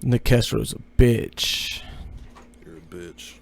Nekestro's a bitch. You're a bitch.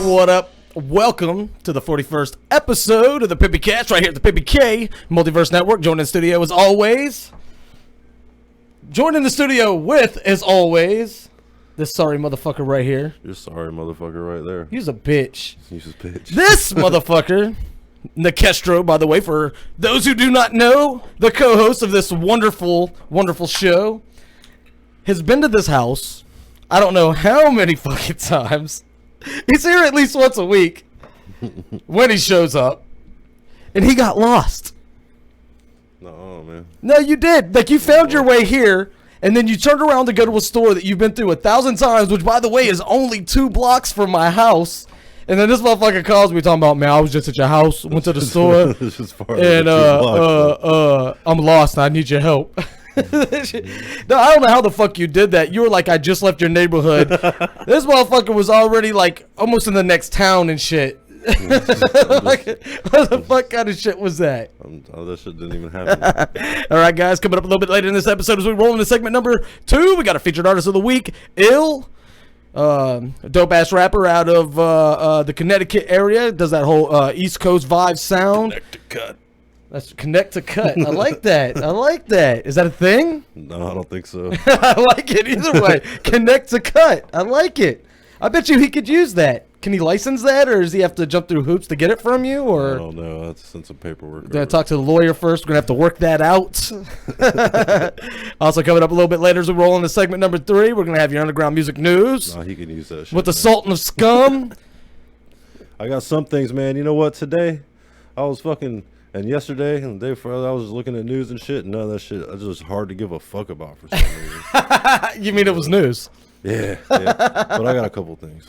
What up? Welcome to the 41st episode of the PimpyKast right here at the PimpyK Multiverse Network. Joined in the studio as always. Joined in the studio with, as always, this sorry motherfucker right here. You're sorry motherfucker right there. He's a bitch. He's a bitch. This motherfucker, Nekestro, by the way, for those who do not know, the co-host of this wonderful, wonderful show, has been to this house, I don't know how many fucking times. He's here at least once a week when he shows up, and he got lost. No, man. No, you did. Like, you found your way here, and then you turned around to go to a store that you've been through 1,000 times, which, by the way, is only 2 blocks from my house. And then this motherfucker calls me talking about, man, I was just at your house, went to the store, and I'm lost, and I need your help. No, I don't know how the fuck you did that. You were like, I just left your neighborhood. This motherfucker was already like almost in the next town and shit. Like, what the fuck kind of shit was that? That shit didn't even happen. All right, guys, coming up a little bit later in this episode as we roll into segment number 2, we got a featured artist of the week, Ill. A dope ass rapper out of the Connecticut area. Does that whole East Coast vibe sound. Connect to cut. That's connect to cut. I like that. I like that. Is that a thing? No, I don't think so. I like it either way. Connect to cut. I like it. I bet you he could use that. Can he license that, or does he have to jump through hoops to get it from you? Or I don't know. That's send some paperwork. Gonna talk to the lawyer first. We're gonna have to work that out. Also coming up a little bit later as we roll into segment number 3, we're gonna have your underground music news. No, he can use that shit. With the Sultan of Scum. I got some things, man. You know what? Today, I was fucking. And yesterday and the day before, I was just looking at news and shit. And none of that shit, it's just hard to give a fuck about for some reason. You mean it was news? Yeah. But I got a couple things.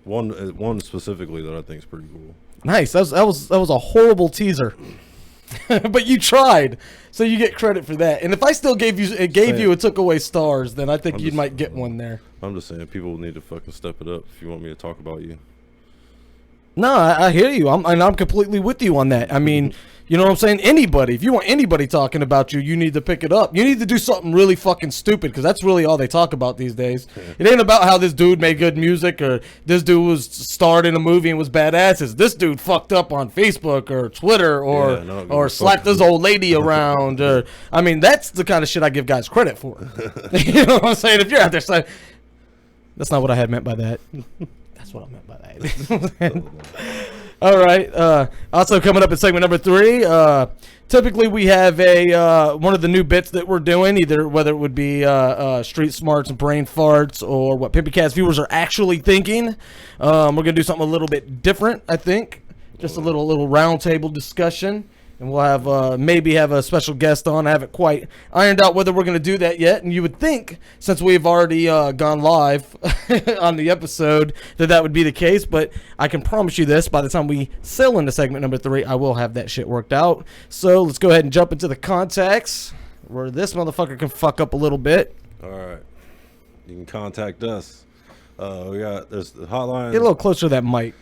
One specifically that I think is pretty cool. Nice. That was a horrible teaser, but you tried, so you get credit for that. And if I still gave you and took away stars, then I think you might get one there. I'm just saying, people need to fucking step it up if you want me to talk about you. No, I hear you. I'm completely with you on that. I mean, you know what I'm saying? Anybody, if you want anybody talking about you, you need to pick it up. You need to do something really fucking stupid, because that's really all they talk about these days. It ain't about how this dude made good music, or this dude was starred in a movie and was badass. It's this dude fucked up on Facebook or Twitter, or slapped this old lady around. Or I mean, that's the kind of shit I give guys credit for. You know what I'm saying? If you're out there saying, that's not what I had meant by that. That's what I meant by that. All right. Also coming up in segment number 3, typically we have one of the new bits that we're doing, whether it would be street smarts and brain farts, or what PimpyKast viewers are actually thinking. We're gonna do something a little bit different, I think. Just a little round table discussion. And we'll have maybe have a special guest on. I haven't quite ironed out whether we're going to do that yet. And you would think, since we've already gone live on the episode, that would be the case. But I can promise you this, by the time we sail into segment number 3, I will have that shit worked out. So let's go ahead and jump into the contacts, where this motherfucker can fuck up a little bit. All right. You can contact us. There's the hotline. Get a little closer to that mic.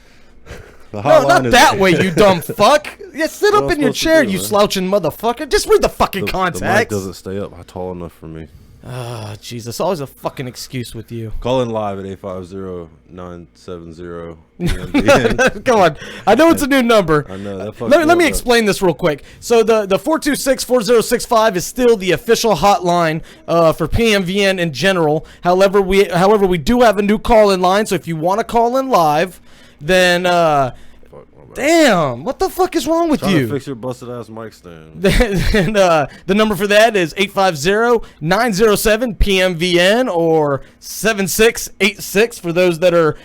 The No, hotline not is that way, you dumb fuck. Yeah, sit What up am in I your supposed to chair, do, you man? slouching motherfucker. Just read the fucking the contacts. mic doesn't stay up tall enough for me. Ah, Jesus. Always a fucking excuse with you. Call in live at 850-970-PMBN. Come on. I know it's a new number. I know, that fucking Let me up. explain this real quick. So the 426-4065 is still the official hotline for PMVN in general. However, we do have a new call-in line, so if you want to call in live, then damn, what the fuck is wrong with Trying you? to fix your busted ass mic stand. And the number for that is 850-907-PMVN or 7686 for those that are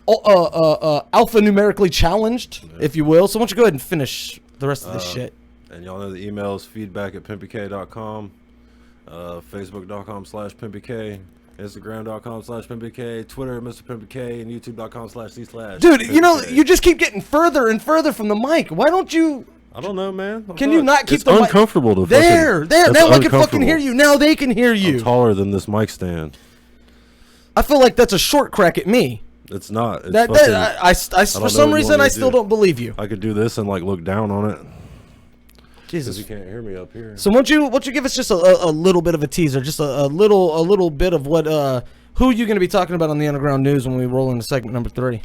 alphanumerically challenged, if you will. So why don't you go ahead and finish the rest of this shit. And y'all know the email is feedback at PimpyK.com, Facebook.com/PimpyK, Instagram.com/PimpyK, Twitter Mr. PimpyK, and YouTube.com/C/. Dude, you know, PimpyK. you just keep getting further and further from the mic. Why don't you... I don't know, man. Can you not keep it's the mic... uncomfortable to There, fucking, now I can fucking uncomfortable. hear you. Now they can hear you. I'm taller than this mic stand. I feel like that's a short crack at me. It's not. It's That, fucking, that I know for what some you reason, want me I to still do. don't believe you. I could do this and like look down on it. Jesus. Because you can't hear me up here. So won't you give us just a little bit of a teaser, just a little bit of what who are you going to be talking about on the Underground News when we roll into segment number 3?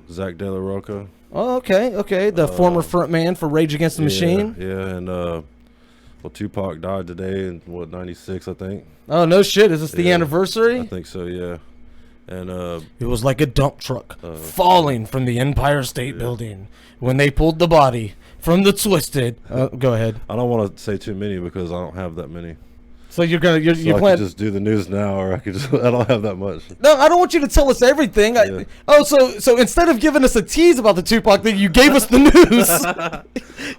Zach De La Rocca. Oh, okay. The former front man for Rage Against the Machine. Yeah, and well, Tupac died today in what, 96, I think. Oh no shit! Is this the anniversary? I think so, yeah. And It was like a dump truck falling from the Empire State Building when they pulled the body from the Twisted. Go ahead. I don't want to say too many because I don't have that many. So you're So I planning? could just do the news now, or I could just I don't have that much. No, I don't want you to tell us everything. Yeah. So instead of giving us a tease about the Tupac thing, you gave us the news.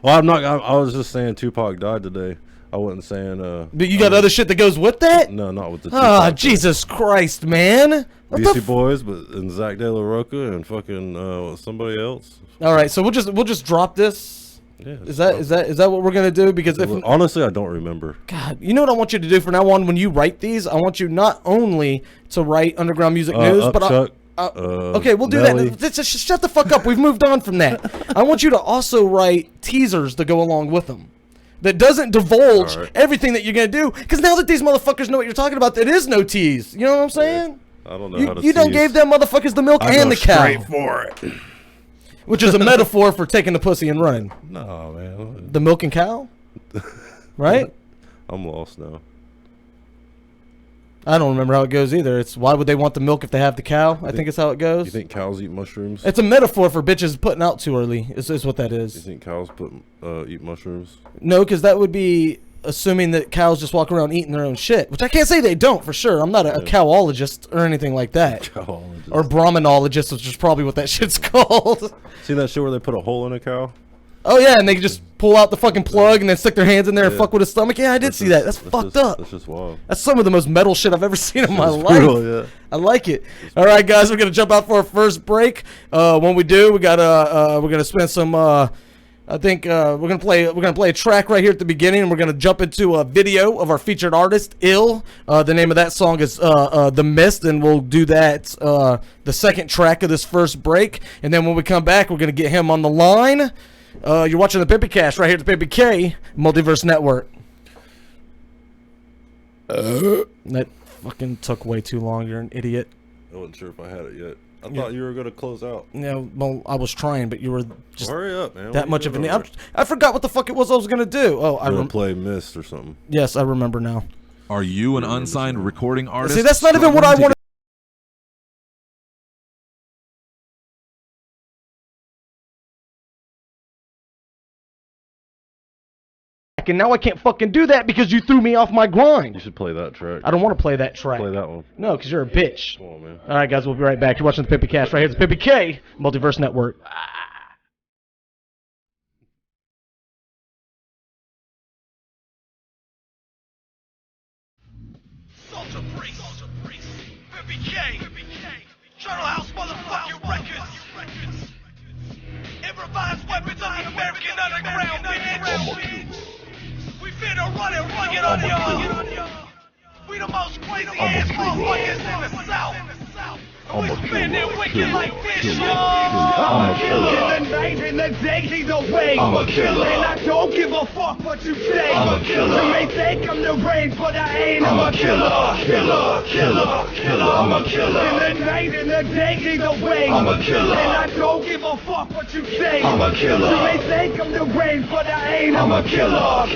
Well, I was just saying Tupac died today. I wasn't saying But you got other shit that goes with that? no, not with the Ah, Tupac thing. Jesus Christ, man. What the Beastie Boys, but and Zach De La Rocca and fucking somebody else. All right, so we'll just drop this. Yeah. Is that what we're gonna do? Because if Honestly, I don't remember. God, you know what I want you to do from now on when you write these? I want you not only to write Underground Music News, but Upchuck, okay, we'll do Nelly. that. Just shut the fuck up. We've moved on from that. I want you to also write teasers to go along with them. That doesn't divulge everything that you're gonna do, because now that these motherfuckers know what you're talking about, it is no tease. You know what I'm saying? I don't know how to You done tease. gave them motherfuckers the milk I and go the cow, straight for it. which is a metaphor for taking the pussy and running. No, man. The milk and cow, right? I'm lost now. I don't remember how it goes either. It's why would they want the milk if they have the cow? I think it's how it goes. You think cows eat mushrooms? It's a metaphor for bitches putting out too early. Is what that You is. think cows eat mushrooms? No, because that would be assuming that cows just walk around eating their own shit, which I can't say they don't for sure. I'm not a cowologist or anything like that. Cowologist. Or Brahmanologist, which is probably what that shit's called. Seen that shit where they put a hole in a cow? Oh yeah, and they can just pull out the fucking plug and then stick their hands in there and fuck with his stomach. Yeah, I did see that. That's fucked up. That's just wild. That's some of the most metal shit I've ever seen in my It's life. brutal, yeah. I like it. All right, guys, we're gonna jump out for our first break. When we do, we're gonna spend some. I think we're gonna play a track right here at the beginning, and we're gonna jump into a video of our featured artist, Ill. The name of that song is "The Mist," and we'll do that the second track of this first break. And then when we come back, we're gonna get him on the line. You're watching the PimpyKast right here at the PimpyK Multiverse Network. That fucking took way too long. You're an idiot. I wasn't sure if I had it yet. I thought you were gonna close out. Yeah, well, I was trying, but you were just Hurry up, man. that much of an. I forgot what the fuck it was I was gonna do. Oh, I gonna play Mist or something. Yes, I remember now. Are you an unsigned recording artist? See, that's not even what I struggling to wanted. And now I can't fucking do that because you threw me off my You grind. should play that track. I don't want to play that track. Play that one. No, because you're a bitch. Come on, man. All right, guys, we'll be right back. You're watching the PimpyKast right here at the PimpyK Multiverse Network. PimpyK. Journal House motherfucking records. Improvised weapons of the American underground, bitch. We finna run and rugged on y'all. We the most crazy ass motherfuckers in the South. And we spin it wicked like this, y'all. I'm a killer. In the night, in the day, he's away. I'm a killer. And I don't give a fuck what you say. I'm a killer. You may think I'm the range, but I ain't. I'm a killer. Killer. I'm a killer. In the night, in the day, he's away. I'm a killer. And I don't give a fuck what you say. I'm a killer. You may think I'm the range, but I ain't. I'm a killer. I'm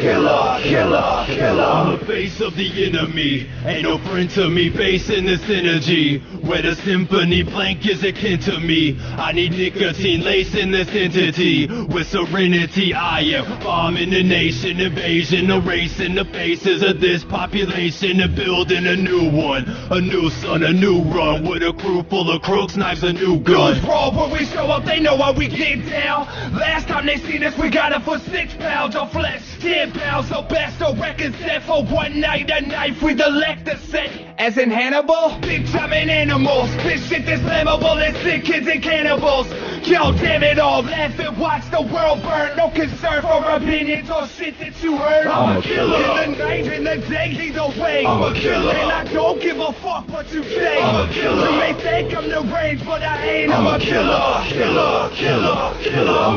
the face of the enemy. Ain't no friend to me, base in this energy. Where the symphony blank is akin to me. I need nicotine lace in this entity. With serenity, I am bombing the nation, invasion, erasing the faces of this population and building a new one. A new sun, a new run. With a crew full of crooks, knives, a new gun. Guns brawl when we show up, they know how we get down. Last time they seen us, we got it for 6 pounds of flesh, 10 pounds of best of records set for one night, a knife we elect to set. As in Hannibal, big time in animals. This shit that's flammable as sick kids and cannibals. Yo, damn it all, laugh and watch the world burn. No concern for opinions or shit that you heard. I'm a killer. In the night, in the day, he's away. I'm a killer. And I don't give a fuck what you say. I'm a killer. You may think I'm the range, but I ain't. I'm a killer. I'm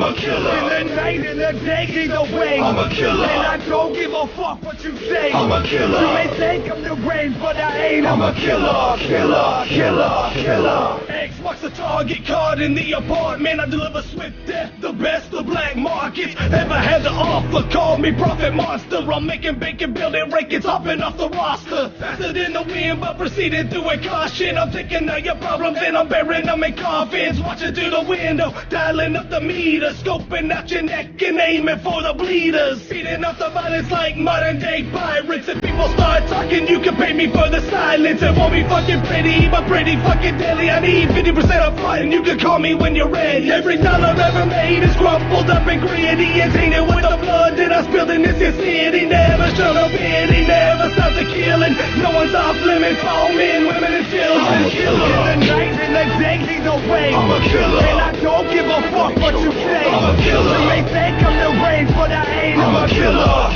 a killer. In the night, in the day, he's away. I'm a killer. And I don't give a fuck what you say. I'm a killer. You may think I'm the range, but I ain't. I'm a killer. X marks the target, card in the apartment. I deliver swift death, the best of black markets ever had to offer. Call me profit monster. I'm making bacon, building rackets, hopping off the roster. Faster than the wind, but proceeding through with caution. I'm thinking of your problems and I'm burying them in coffins. Watching through the window, dialing up the meter, scoping out your neck and aiming for the bleeders. Feeding up the violence like modern day pirates. If people start talking, you can pay me for the silence. It won't be fucking pretty, but pretty fucking deadly. I need 50% up front and you can call me when you're ready. Every dollar ever made is crumpled up and greedy and tainted with the blood that I spilled in this city. Never showed no pity, never stopped the killing. No one's off limits, all men, women and children. I'm a killer. In the night, in the day, he's away. I'm a killer. And I don't give a fuck what you say. I'm a killer. You may think I'm the range, but I ain't. I'm a killer.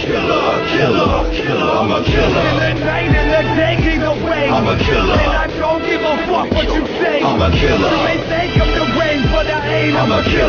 I'm a killer. In the night, in the day, he's away. I'm a killer. And I don't give a fuck what you say. I'm a killer. You may think I'm the range, but I ain't. I'm a killer.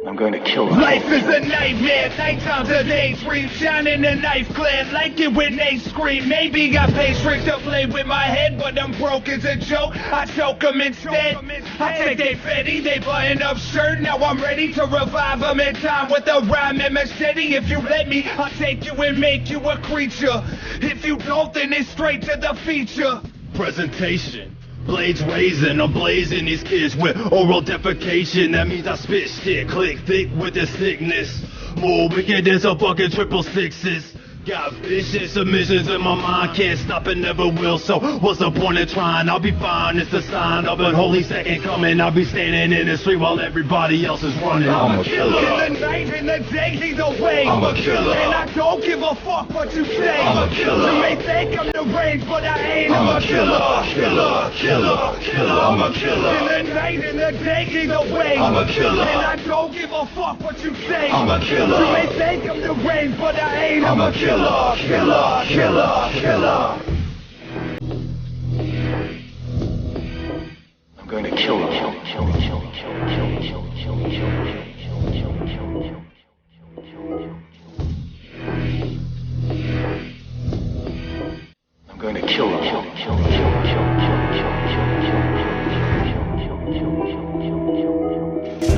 I'm going to kill him. Life is a nightmare, nighttime's a daydream. Shining the knife glare, like it when they scream. Maybe got paid tricks to play with my head, but I'm broke as a joke. I choke them instead. I take they fetty, they button up shirt. Now I'm ready to revive them in time with a rhyme and machete. If you let me, I'll take you and make you a creature. If you don't, then it's straight to the feature. Presentation. Blades raising, I'm blazing these kids with oral defecation. That means I spit shit, click thick with the sickness. More wicked as a fucking 666. Got vicious submissions in my mind, can't stop and never will. So what's the point of trying? I'll be fine, it's the sign of an holy second coming. I'll be standing in the street while everybody else is running. I'm a killer. In the night, in the day, he's away. I'm a killer. And I don't give a fuck what you say. I'm a killer. You may think I'm the range, but I ain't. I'm a killer. I'm a killer. In the night, in the day, he's away. I'm a killer. And I don't give a fuck what you say. I'm a killer. You may think I'm the range, but I ain't. I'm a killer. I'm going to kill him. I'm going to kill him.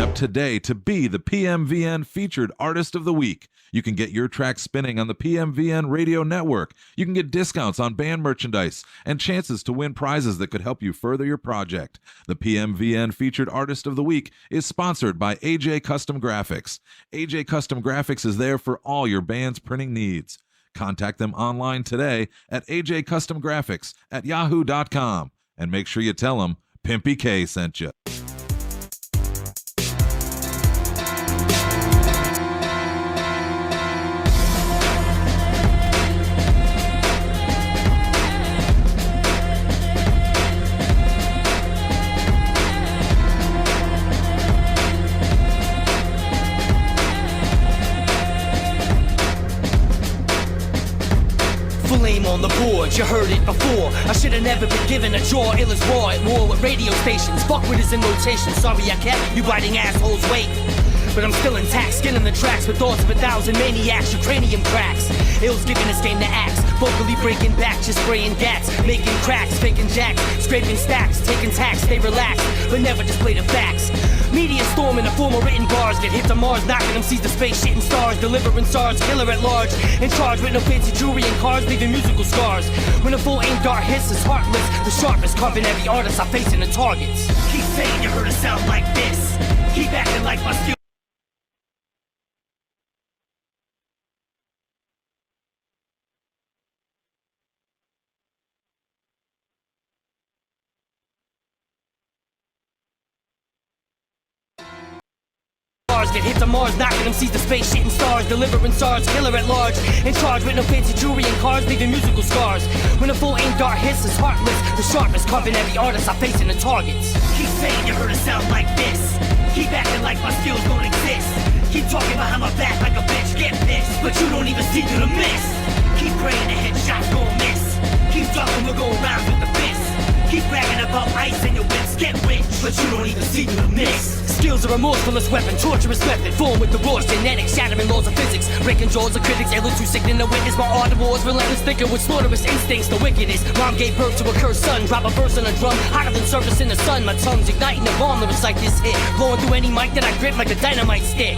Up today to be the PMVN Featured Artist of the Week. You can get your track spinning on the PMVN Radio Network. You can get discounts on band merchandise and chances to win prizes that could help you further your project. The PMVN Featured Artist of the Week is sponsored by AJ Custom Graphics. AJ Custom Graphics is there for all your band's printing needs. Contact them online today at ajcustomgraphics@yahoo.com and make sure you tell them PimpyK sent you. Triple aim on the board, you heard it before. I should have never been given a jaw, ill as raw at war with radio stations. Fuck with is in rotation, sorry I kept you biting assholes wait. But I'm still intact, skinning the tracks with thoughts of 1,000 maniacs, your cranium cracks. Ill's giving this game the axe, vocally breaking back, just spraying gats, making cracks, faking jacks, scraping stacks, taking tacks, stay relaxed, but never display the facts. Media storm in the form of written bars, get hit to Mars, knocking them seas to space, shitting stars, delivering SARS, killer at large, in charge with no fancy jewelry and cars, leaving musical scars. When a full aim dart hits is heartless, the sharpest carving every artist I face in the targets. Keep saying you heard a sound like this, keep acting like my skill. Get hit to Mars, knocking them seas to space, shitting stars, delivering SARS, killer at large, in charge with no fancy jewelry and cars, leaving musical scars. When a full aim dart hits is heartless, the sharpest carving every artist I face in the targets. Keep saying you heard a sound like this, keep acting like my skills don't exist, keep talking behind my back like a bitch, get pissed, but you don't even see through the mist. Keep praying the headshots gon' miss, keep talking we'll go around with the fist. Keep bragging about ice and your whips get rich, but you don't even see through the mist. Skills are a remorseless weapon, torturous method, formed with the raw genetics, shattering laws of physics, breaking jaws of critics, able to sickening the witness. My art of war is relentless, thinking with slaughterous instincts, the wickedest. Mom gave birth to a cursed son, drop a verse on a drum, hotter than surface in the sun. My tongue's igniting a bomb that recite this hit, blowing through any mic that I grip like a dynamite stick.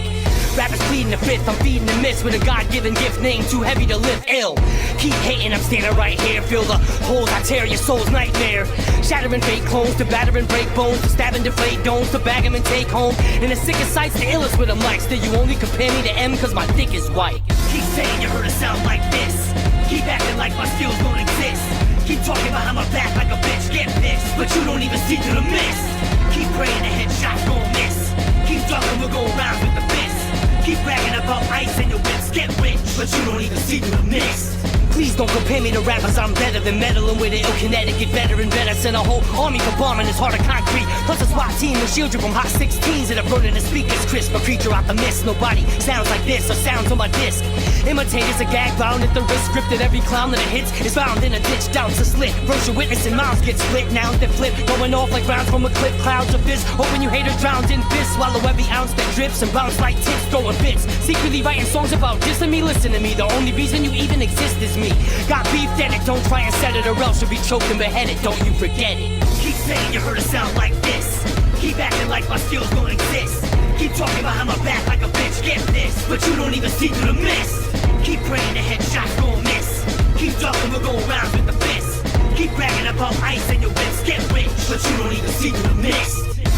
Rappers pleading the fifth, I'm feeding the myths with a God-given gift name too heavy to lift ill. Keep hating, I'm standing right here, feel the holes I tear, your soul's nightmare. Shattering fake clones, to batter and break bones, to stab and deflate domes, to bag them and take home. And the sickest sights, the illest with a mic. Still you only compare me to M cause my dick is white. Keep saying you heard a sound like this, keep acting like my skills don't exist, keep talking behind my back like a bitch, get pissed, but you don't even see through the mist. Keep praying the headshots gon' miss, keep talking we'll go around with the fist. Keep bragging about ice and your whips get rich, but you don't even see through the mist. Please don't compare me to rappers, I'm better than meddling with it. Ill Connecticut veteran, better send a whole army for bombing this heart of concrete. Plus a SWAT team will shield you from hot 16s that are burning the speakers crisp. A creature out the mist, nobody sounds like this or sounds on my disc. Imitators a gag bound at the wrist, scripted every clown that it hits is found in a ditch down to slit. Virtual witness and mouths get split, nouns that flip, going off like rounds from a clip. Clouds of fist, hoping you haters drowned in piss. Swallow every ounce that drips and bounce like tips, throwing bits. Secretly writing songs about dissing me, listen to me. The only reason you even exist is me. Got beef, then it, don't try and set it or else you'll be choked and beheaded, don't you forget it. Keep saying you heard a sound like this, keep acting like my skills don't exist, keep talking behind my back like a bitch, get pissed, but you don't even see through the mist. Keep praying the headshots gon' miss, keep talking we'll go around with the fist. Keep bragging about ice and your whips get rich, but you don't even see through the mist.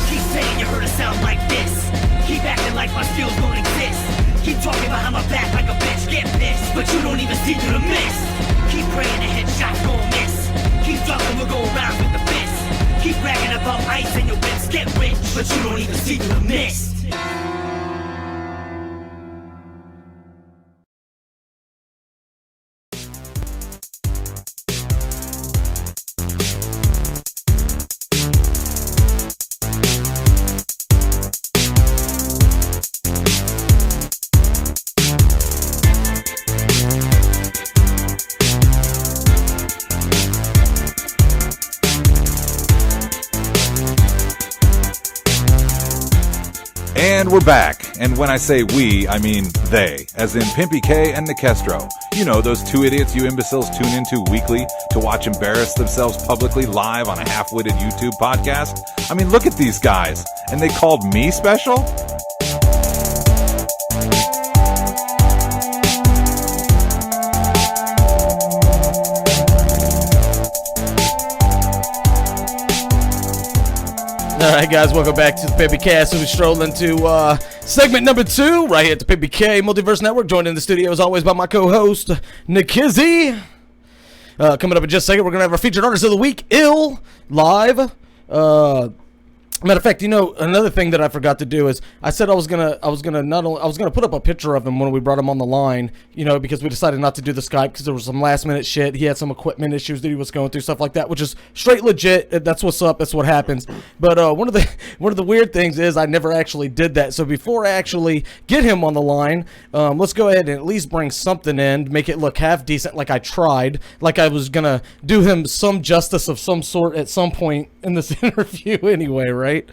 Keep saying you heard a sound like this, keep acting like my skills don't exist, keep talking behind my back like a bitch, get pissed, but you don't even see through the mist. Keep praying the headshots gon' miss, keep talking we'll go around with the fist. Keep bragging about ice and your whips get rich, but you don't even see through the mist. And we're back. And when I say we, I mean they, as in PimpyK and Nekestro. You know, those two idiots you imbeciles tune into weekly to watch embarrass themselves publicly live on a half-witted YouTube podcast. I mean, look at these guys. And they called me special? Alright guys, welcome back to the PimpyKast. So we stroll into segment number 2 right here at the PimpyK Multiverse Network. Joined in the studio as always by my co-host Nekizzy. Coming up in just a second, we're going to have our featured artist of the week, Ill, live. Matter of fact, you know, another thing that I forgot to do is I said I was gonna put up a picture of him when we brought him on the line, you know, because we decided not to do the Skype because there was some last minute shit. He had some equipment issues that he was going through, stuff like that, which is straight legit. That's what's up. That's what happens. But one of the weird things is I never actually did that. So before I actually get him on the line, let's go ahead and at least bring something in, make it look half decent, like I tried, like I was gonna do him some justice of some sort at some point in this interview anyway, right?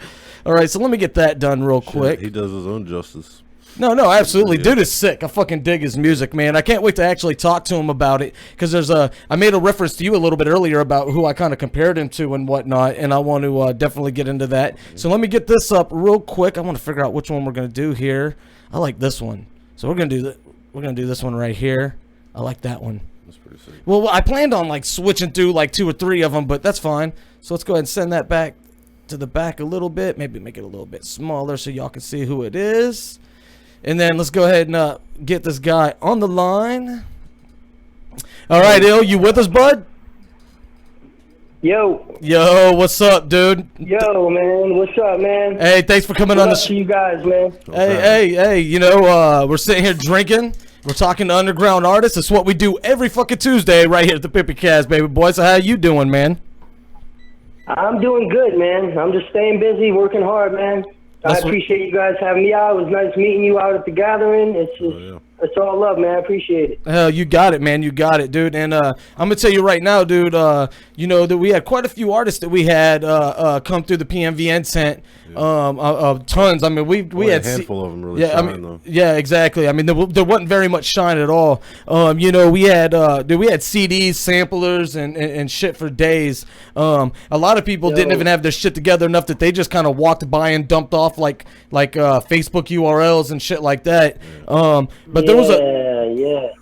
All right, so let me get that done real quick. He does his own justice. No, absolutely. Dude is sick. I fucking dig his music, man. I can't wait to actually talk to him about it because I made a reference to you a little bit earlier about who I kind of compared him to and whatnot, and I want to definitely get into that. So let me get this up real quick. I want to figure out which one we're gonna do here. I like this one, so we're gonna do this one right here. I like that one. That's pretty sick. Well, I planned on like switching through like 2 or 3 of them, but that's fine. So let's go ahead and send that back to the back a little bit, maybe make it a little bit smaller so y'all can see who it is. And then let's go ahead and get this guy on the line. All right, Il, you with us, bud? Yo, what's up, dude? yo, man, what's up, man? Hey, thanks for coming What on the up to you guys, man? Hey, you know, we're sitting here drinking. We're talking to underground artists. It's what we do every fucking Tuesday right here at the PimpyKast, baby boy. So how you doing, man? I'm doing good, man. I'm just staying busy, working hard, man. I appreciate you guys having me out. It was nice meeting you out at the gathering. It's all love, man. I appreciate it. You got it, man. You got it, dude. And I'm gonna tell you right now, dude. You know that we had quite a few artists that we had come through the PMVN tent. Tons. I mean, we had a handful of them really. Yeah, shine, though. Yeah, exactly. I mean, there wasn't very much shine at all. You know, we had CDs, samplers, and shit for days. A lot of people didn't even have their shit together enough that they just kind of walked by and dumped off like Facebook URLs and shit like that. But there was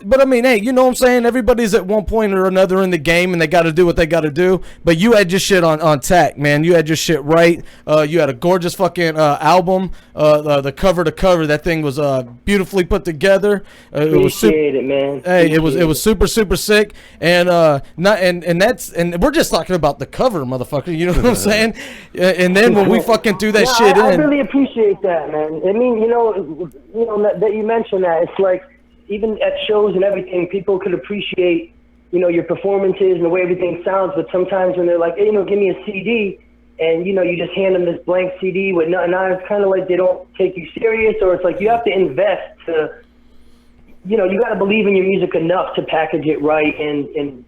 But I mean, hey, you know what I'm saying? Everybody's at one point or another in the game, and they got to do what they got to do. But you had your shit on tack, man. You had your shit right. You had a gorgeous fucking album. The cover to cover, that thing was beautifully put together. Appreciate it, man. Hey, it was super sick, and we're just talking about the cover, motherfucker. You know what I'm saying? And then when we fucking threw that shit in, I really appreciate that, man. I mean, you know that you mentioned that. It's like even at shows and everything, people could appreciate, you know, your performances and the way everything sounds. But sometimes when they're like, hey, you know, give me a CD, and you know, you just hand them this blank CD with nothing on it, it's kind of like they don't take you serious, or it's like you have to invest to, you know, you got to believe in your music enough to package it right and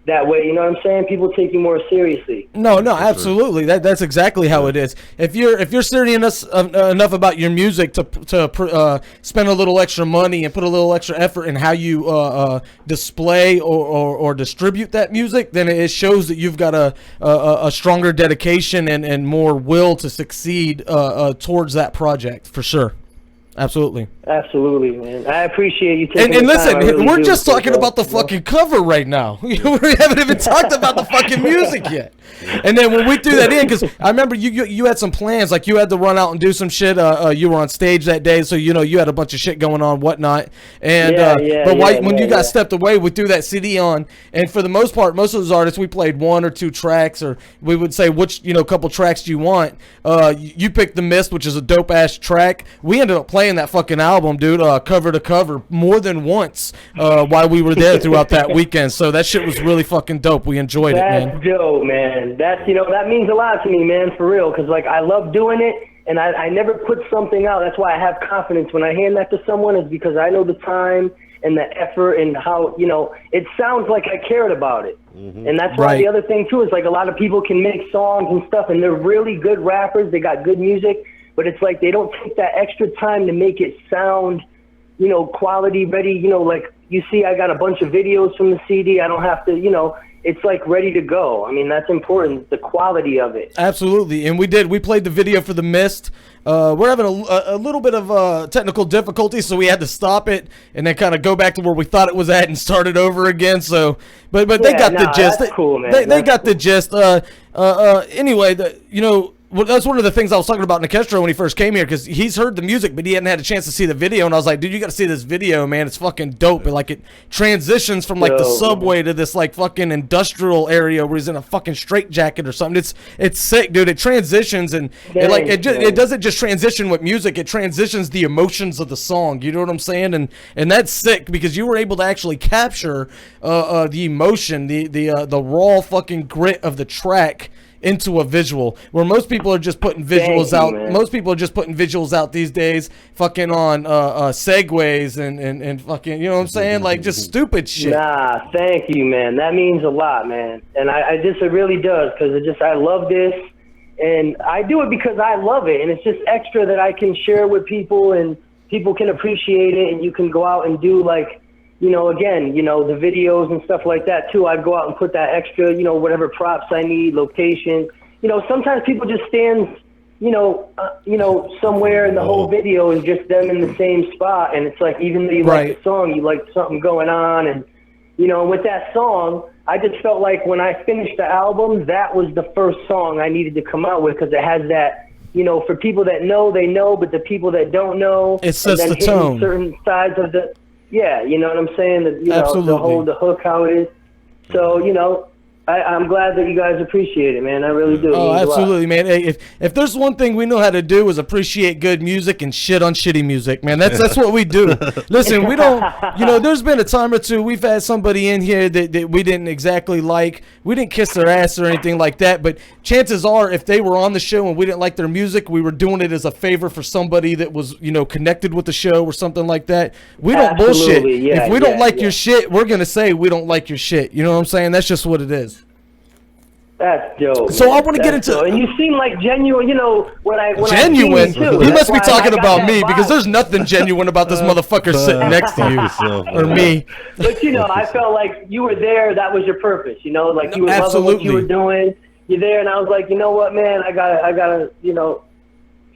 that way, you know what I'm saying? People take you more seriously. No, absolutely. That's exactly how it is. If you're serious enough about your music to spend a little extra money and put a little extra effort in how you display or distribute that music, then it shows that you've got a stronger dedication and more will to succeed towards that project, for sure. Absolutely, man. I appreciate you taking and the listen, time. Really we're just talking about the fucking cover right now. We haven't even talked about the fucking music yet. And then when we threw that in, because I remember you had some plans, like you had to run out and do some shit. You were on stage that day, so you know you had a bunch of shit going on, whatnot. And when you got stepped away, we threw that CD on, and for the most part, most of those artists, we played 1 or 2 tracks, or we would say which couple tracks do you want. You picked The Mist, which is a dope ass track. We ended up playing that fucking album, dude, cover to cover more than once while we were there throughout that weekend. So that shit was really fucking dope. We enjoyed it, man. That's dope, man. That's, that means a lot to me, man, for real, because like I love doing it, and I never put something out. That's why I have confidence when I hand that to someone, is because I know the time and the effort and how, it sounds like I cared about it. Mm-hmm. And that's why the other thing too is like a lot of people can make songs and stuff, and they're really good rappers, they got good music, but it's like they don't take that extra time to make it sound, quality ready. Like you see, I got a bunch of videos from the CD. I don't have to, it's like ready to go. I mean, that's important, the quality of it. Absolutely. And we played the video for The Mist. We're having a little bit of technical difficulty, so we had to stop it and then kind of go back to where we thought it was at and start it over again. So, but they got the gist. That's cool, man. They got the gist. Anyway, Well, that's one of the things I was talking about Nekestro when he first came here, because he's heard the music, but he hadn't had a chance to see the video. And I was like, dude, you got to see this video, man. It's fucking dope. And like, it transitions from like the subway to this like fucking industrial area where he's in a fucking straitjacket or something. It's sick, dude. It transitions, and it doesn't just transition with music. It transitions the emotions of the song. You know what I'm saying? And that's sick, because you were able to actually capture the emotion, the raw fucking grit of the track into a visual, where most people are just putting visuals out. Most people are just putting visuals out these days, fucking on segways and fucking, you know what I'm saying? Like, just stupid shit. Nah, thank you, man. That means a lot, man. And it really does, because I love this, and I do it because I love it, and it's just extra that I can share with people, and people can appreciate it, and you can go out and do, like, you know, again, you know, the videos and stuff like that too. I'd go out and put that extra, you know, whatever props I need, location. You know, sometimes people just stand, you know, somewhere, and the whole video is just them in the same spot, and it's like, even though you like the song, you like something going on, and you know, with that song, I just felt like when I finished the album, that was the first song I needed to come out with, because it has that, you know, for people that know, they know, but the people that don't know, it sets the tone. Certain sides of the. Yeah, you know what I'm saying? You know, absolutely. The hook, how it is. So, you know, I'm glad that you guys appreciate it, man. I really do. Oh, absolutely, man. Hey, if there's one thing we know how to do is appreciate good music and shit on shitty music, man. That's what we do. Listen, we don't, you know, there's been a time or two we've had somebody in here that we didn't exactly like. We didn't kiss their ass or anything like that, but chances are, if they were on the show and we didn't like their music, we were doing it as a favor for somebody that was, you know, connected with the show or something like that. We don't bullshit. Yeah, if we don't like your shit, we're going to say we don't like your shit. You know what I'm saying? That's just what it is. That's dope. So I want to get into, dope. And you seem like genuine. You know when genuine. He must be talking about me, because there's nothing genuine about this motherfucker sitting next to you or me. But you know, I felt like you were there. That was your purpose. You know, like you were loving what you were doing. You're there, and I was like, you know what, man, I gotta, you know,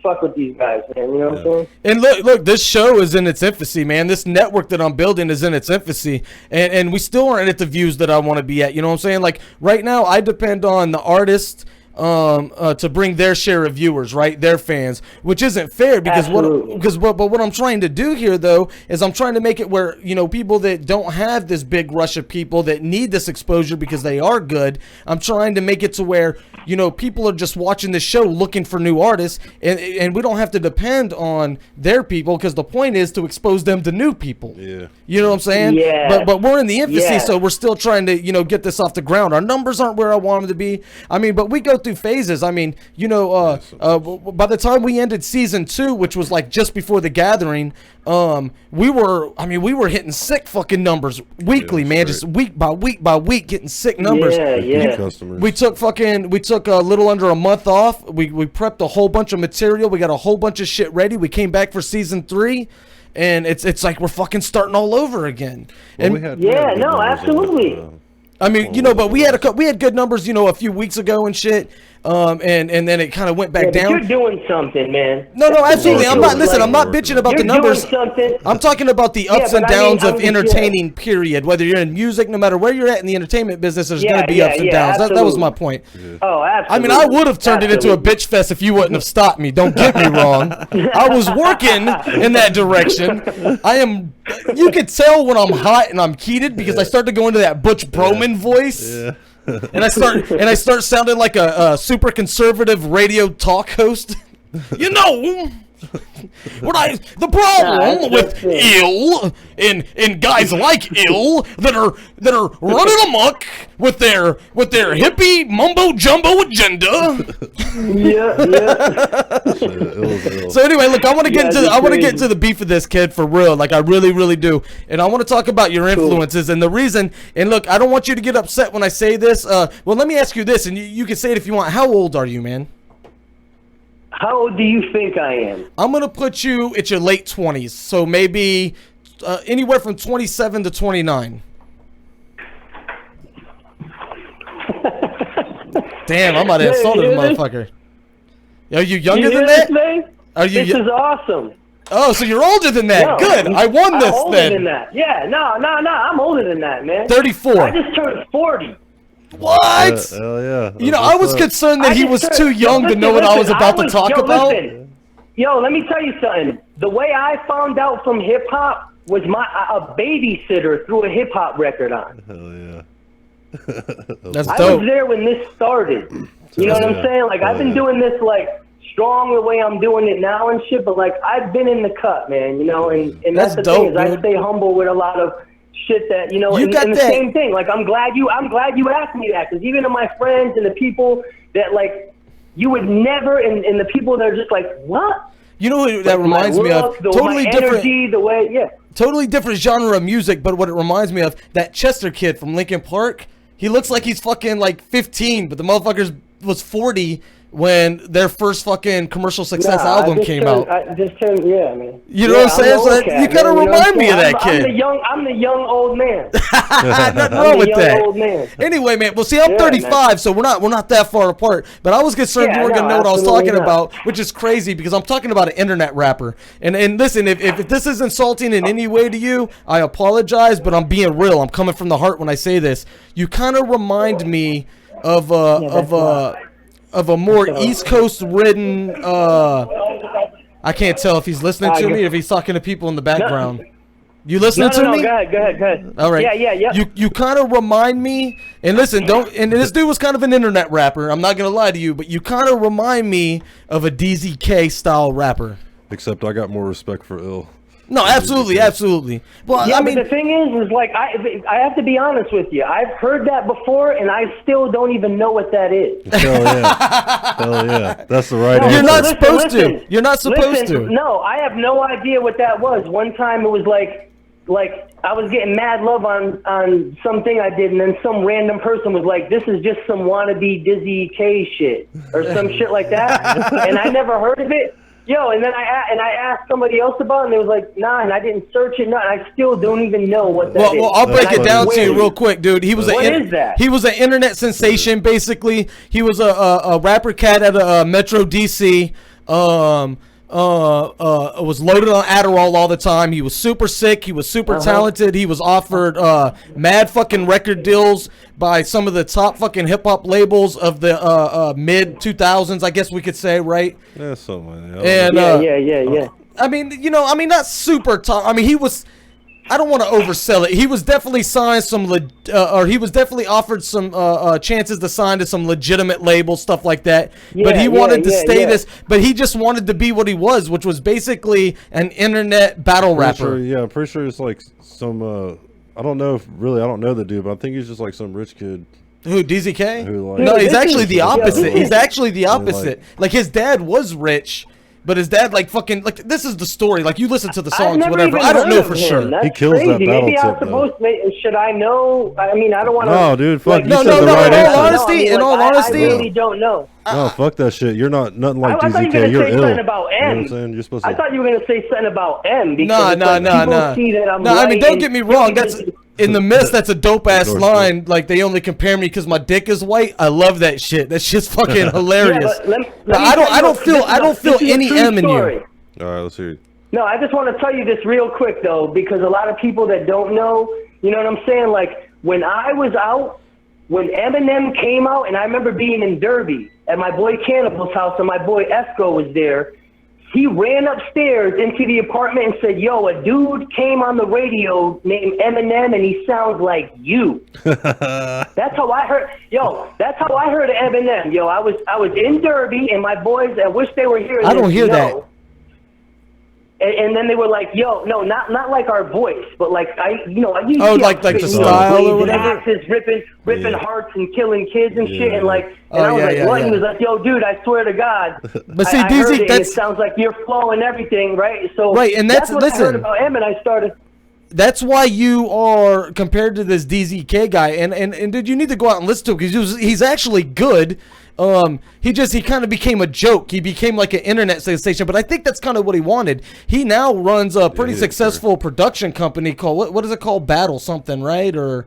fuck with these guys, man. You know what I'm saying? And look, this show is in its infancy, man. This network that I'm building is in its infancy, and we still aren't at the views that I want to be at. You know what I'm saying? Like, right now, I depend on the artists to bring their share of viewers, right? Their fans, which isn't fair, because what I'm trying to do here, though, is I'm trying to make it where, you know, people that don't have this big rush of people that need this exposure because they are good, I'm trying to make it to where, you know, people are just watching this show looking for new artists, and we don't have to depend on their people, because the point is to expose them to new people. Yeah. You know what I'm saying? Yeah. But we're in the infancy, so we're still trying to, you know, get this off the ground. Our numbers aren't where I want them to be. I mean, but we go through phases. I mean, you know, by the time we ended season 2, which was like just before the gathering, we were hitting sick fucking numbers weekly, man. Just week by week getting sick numbers. We took a little under a month off. We prepped a whole bunch of material. We got a whole bunch of shit ready. We came back for season 3, and it's like we're fucking starting all over again. Well, and absolutely. I mean, you know, but we had good numbers, you know, a few weeks ago and shit. And then it kind of went back down. You're doing something, man. No, absolutely. I'm not bitching about the numbers. I'm talking about the ups and downs of entertaining, period. Whether you're in music, no matter where you're at in the entertainment business, there's going to be ups and downs. That was my point. Oh, absolutely. I mean, I would have turned it into a bitch fest if you wouldn't have stopped me. Don't get me wrong. I was working in that direction. You could tell when I'm hot and I'm heated, because I start to go into that Butch Broman voice. Yeah. And I start sounding like a super conservative radio talk host. You know, the problem with ill and guys like ill that are running amok with their hippie mumbo jumbo agenda. So anyway, look, I want to get into the beef of this kid for real. Like, I really, really do. And I want to talk about your influences and the reason. And look, I don't want you to get upset when I say this. Well, let me ask you this, and you can say it if you want. How old are you, man? How old do you think I am? I'm going to put you at your late 20s. So maybe anywhere from 27 to 29. Damn, I'm about to insult this motherfucker. Are you younger than that? This is awesome. Oh, so you're older than that. No, good. I won this I'm older than that. Yeah, no. I'm older than that, man. 34. I just turned 40. What? Hell yeah. You know, I was concerned that he was too young to know what I was about to talk about. Yo, let me tell you something. The way I found out from hip hop was a babysitter threw a hip hop record on. Hell yeah. That's I dope. was there when this started. You know what I'm saying? Like, I've been doing this, like, strong the way I'm doing it now and shit, but, like, I've been in the cut, man, you know? And that's the dope, thing, is I dude. stay humble with a lot of shit that, you know, You and got the that. same thing. Like, I'm glad you asked me that, because even to my friends and the people that, like, you would never, and the people that are just like, what? You know what that Like, reminds my me of? look, Totally my different. energy, the way, yeah. Totally different genre of music, but what it reminds me of, that Chester kid from Linkin Park, he looks like he's fucking like 15, but the motherfucker was 40 when their first fucking commercial success album came out. I just turned, yeah, man. You know what I'm saying? So Okay, you kind of remind me of that kid. I'm the young old man. Nothing wrong with young that. old man. Anyway, man. Well, see, I'm Yeah, 35, man. so we're not that far apart. But I was concerned Yeah, you weren't gonna no, know what I was absolutely talking not. about, which is crazy because I'm talking about an internet rapper. And listen, if this is insulting in any way to you, I apologize. But I'm being real. I'm coming from the heart when I say this. You kind of remind me of a more East Coast ridden. I can't tell if he's listening to me or if he's talking to people in the background. You listening to me? Go ahead. All right. Yeah. You kind of remind me, and listen, and this dude was kind of an internet rapper. I'm not gonna lie to you, but you kind of remind me of a DZK style rapper. Except I got more respect for Ill. No, absolutely. Well, Yeah, I mean, but the thing is like I have to be honest with you. I've heard that before, and I still don't even know what that is. Hell yeah. Hell yeah. That's the right You're answer. not supposed to. You're not supposed to. No, I have no idea what that was. One time it was like I was getting mad love on something I did, and then some random person was like, "This is just some wannabe Dizzy K shit," or some shit like that, and I never heard of it. Yo, and then I asked somebody else about it, and they was like, nah, and I didn't search it, and I still don't even know what that is. Well, I'll break it down to you real quick, dude. He was What is that? He was an internet sensation, basically. He was a rapper cat at a Metro DC. Was loaded on Adderall all the time. He was super sick. He was super talented. He was offered mad fucking record deals by some of the top fucking hip hop labels of the mid 2000s, I guess we could say, right? Yeah, something like that. And yeah. I mean, not super top. I mean, he was. I don't want to oversell it. He was definitely signed he was definitely offered some chances to sign to some legitimate labels, stuff like that. But he wanted to stay this. But he just wanted to be what he was, which was basically an internet battle rapper. I'm pretty sure it's like some. I don't know the dude, but I think he's just like some rich kid. Who, DZK? Who, like, No, he's this actually is- the opposite. yeah. He's actually the opposite. Like his dad was rich, but his dad like fucking like this is the story. Like you listen to the I've songs, never whatever. even I don't heard know of for him. sure. That's He kills that crazy. battle Maybe I'm tip, though. supposed to. Should I know? I mean, I don't want to. No, dude, fuck. You No, said no, the no, right in all answer. honesty, in all honesty- I really don't know. No, fuck that shit. You're not nothing like I thought you were DZK. gonna You're say ill. something about You know what M. I'm saying? You're supposed to. I thought you were gonna say something about M because No. people see that I'm No, I mean, right don't and- get me wrong. That's in the mist. That's a dope ass Endorsement. line. Like they only compare me because my dick is white. I love that shit. That shit's fucking hilarious. Yeah, but let me No, tell I you don't feel this is a any true M in story. you. All right, let's hear it. No, I just want to tell you this real quick, though, because a lot of people that don't know, you know what I'm saying? Like, when I was out, when Eminem came out, and I remember being in Derby at my boy Cannibal's house, and my boy Esco was there, he ran upstairs into the apartment and said, yo, a dude came on the radio named Eminem, and he sounds like you. That's how I heard. Yo, that's how I heard of Eminem. Yo, I was in Derby, and my boys, I wish they were here. I don't hear that. And then they were like, "Yo, no, not like our voice, but like I used Oh, like the style or whatever? axes, ripping hearts and killing kids and shit, and like, and Oh, I was yeah, like, yeah, what? yeah. And he was like, "Yo, dude, I swear to God, But see, I DZ, heard it, and that's- it sounds like your flow and everything, right?" So Right, and that's- what I heard listen. about him, and I started. That's why you are compared to this DZK guy, and dude, you need to go out and listen to him because he's actually good. He kind of became a joke. He became like an internet sensation, but I think that's kind of what he wanted. He now runs a pretty successful production company called what is it called? Battle something, right? Or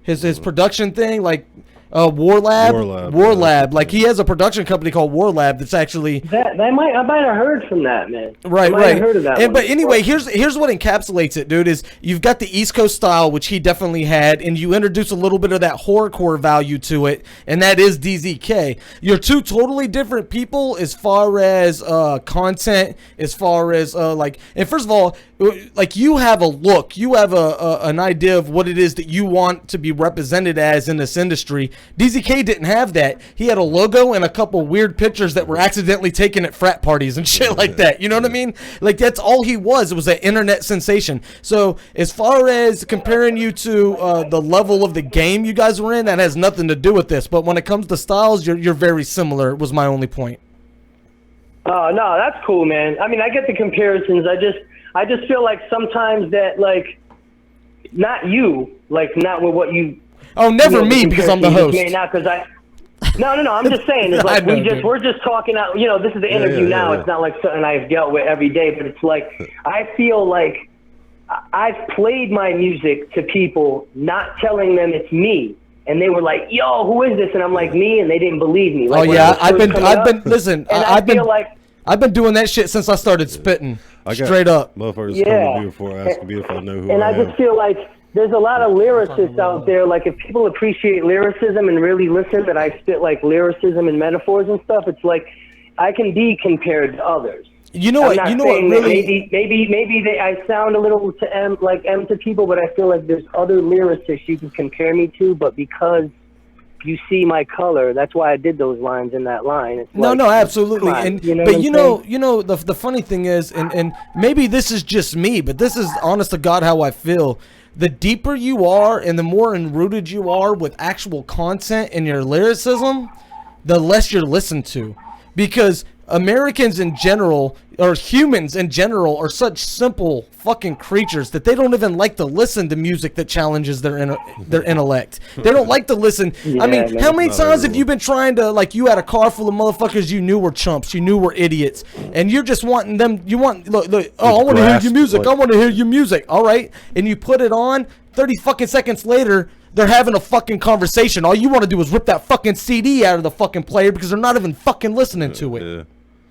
his production thing, like. War Lab. War Lab. Like he has a production company called War Lab that's actually I might have heard from that, man. Right. I might have heard of that. But anyway, here's what encapsulates it, dude. Is you've got the East Coast style, which he definitely had, and you introduce a little bit of that horrorcore value to it, and that is DZK. You're two totally different people as far as content, as far as and first of all, like you have a look, you have an idea of what it is that you want to be represented as in this industry. DZK didn't have that. He had a logo and a couple weird pictures that were accidentally taken at frat parties and shit like that. You know what I mean? Like that's all he was. It was an internet sensation. So as far as comparing you to the level of the game you guys were in, that has nothing to do with this. But when it comes to styles, you're very similar. Was my only point. Oh no, that's cool, man. I mean, I get the comparisons. I just feel like sometimes that like not with what you. Oh, never me because I'm the host. Not because No. I'm just saying. It's like we're just talking out. You know, this is the interview now. It's not like something I've dealt with every day. But it's like I feel like I've played my music to people, not telling them it's me, and they were like, "Yo, who is this?" And I'm like, "Me," and they didn't believe me. Like, I've been doing that shit since I started spitting. Straight up, motherfuckers come to me before asking me if I know who I am. And I just feel like there's a lot of lyricists out there. Like if people appreciate lyricism and really listen, that I spit like lyricism and metaphors and stuff. It's like I can be compared to others. You know what? Really? Maybe I sound a little to M to people, but I feel like there's other lyricists you can compare me to. But because you see my color, that's why I did those lines in that line. It's no, absolutely. And you know the funny thing is, and maybe this is just me, but this is honest to God how I feel. The deeper you are and the more enrooted you are with actual content in your lyricism, the less you're listened to. Because Americans in general, or humans in general, are such simple fucking creatures that they don't even like to listen to music that challenges their intellect. They don't like to listen. I mean, how many times have you been trying to, like, you had a car full of motherfuckers you knew were chumps, you knew were idiots, and you're just wanting them, look, I want to hear your music, I want to hear your music, all right? And you put it on, 30 fucking seconds later, they're having a fucking conversation. All you want to do is rip that fucking CD out of the fucking player because they're not even fucking listening to it. Yeah.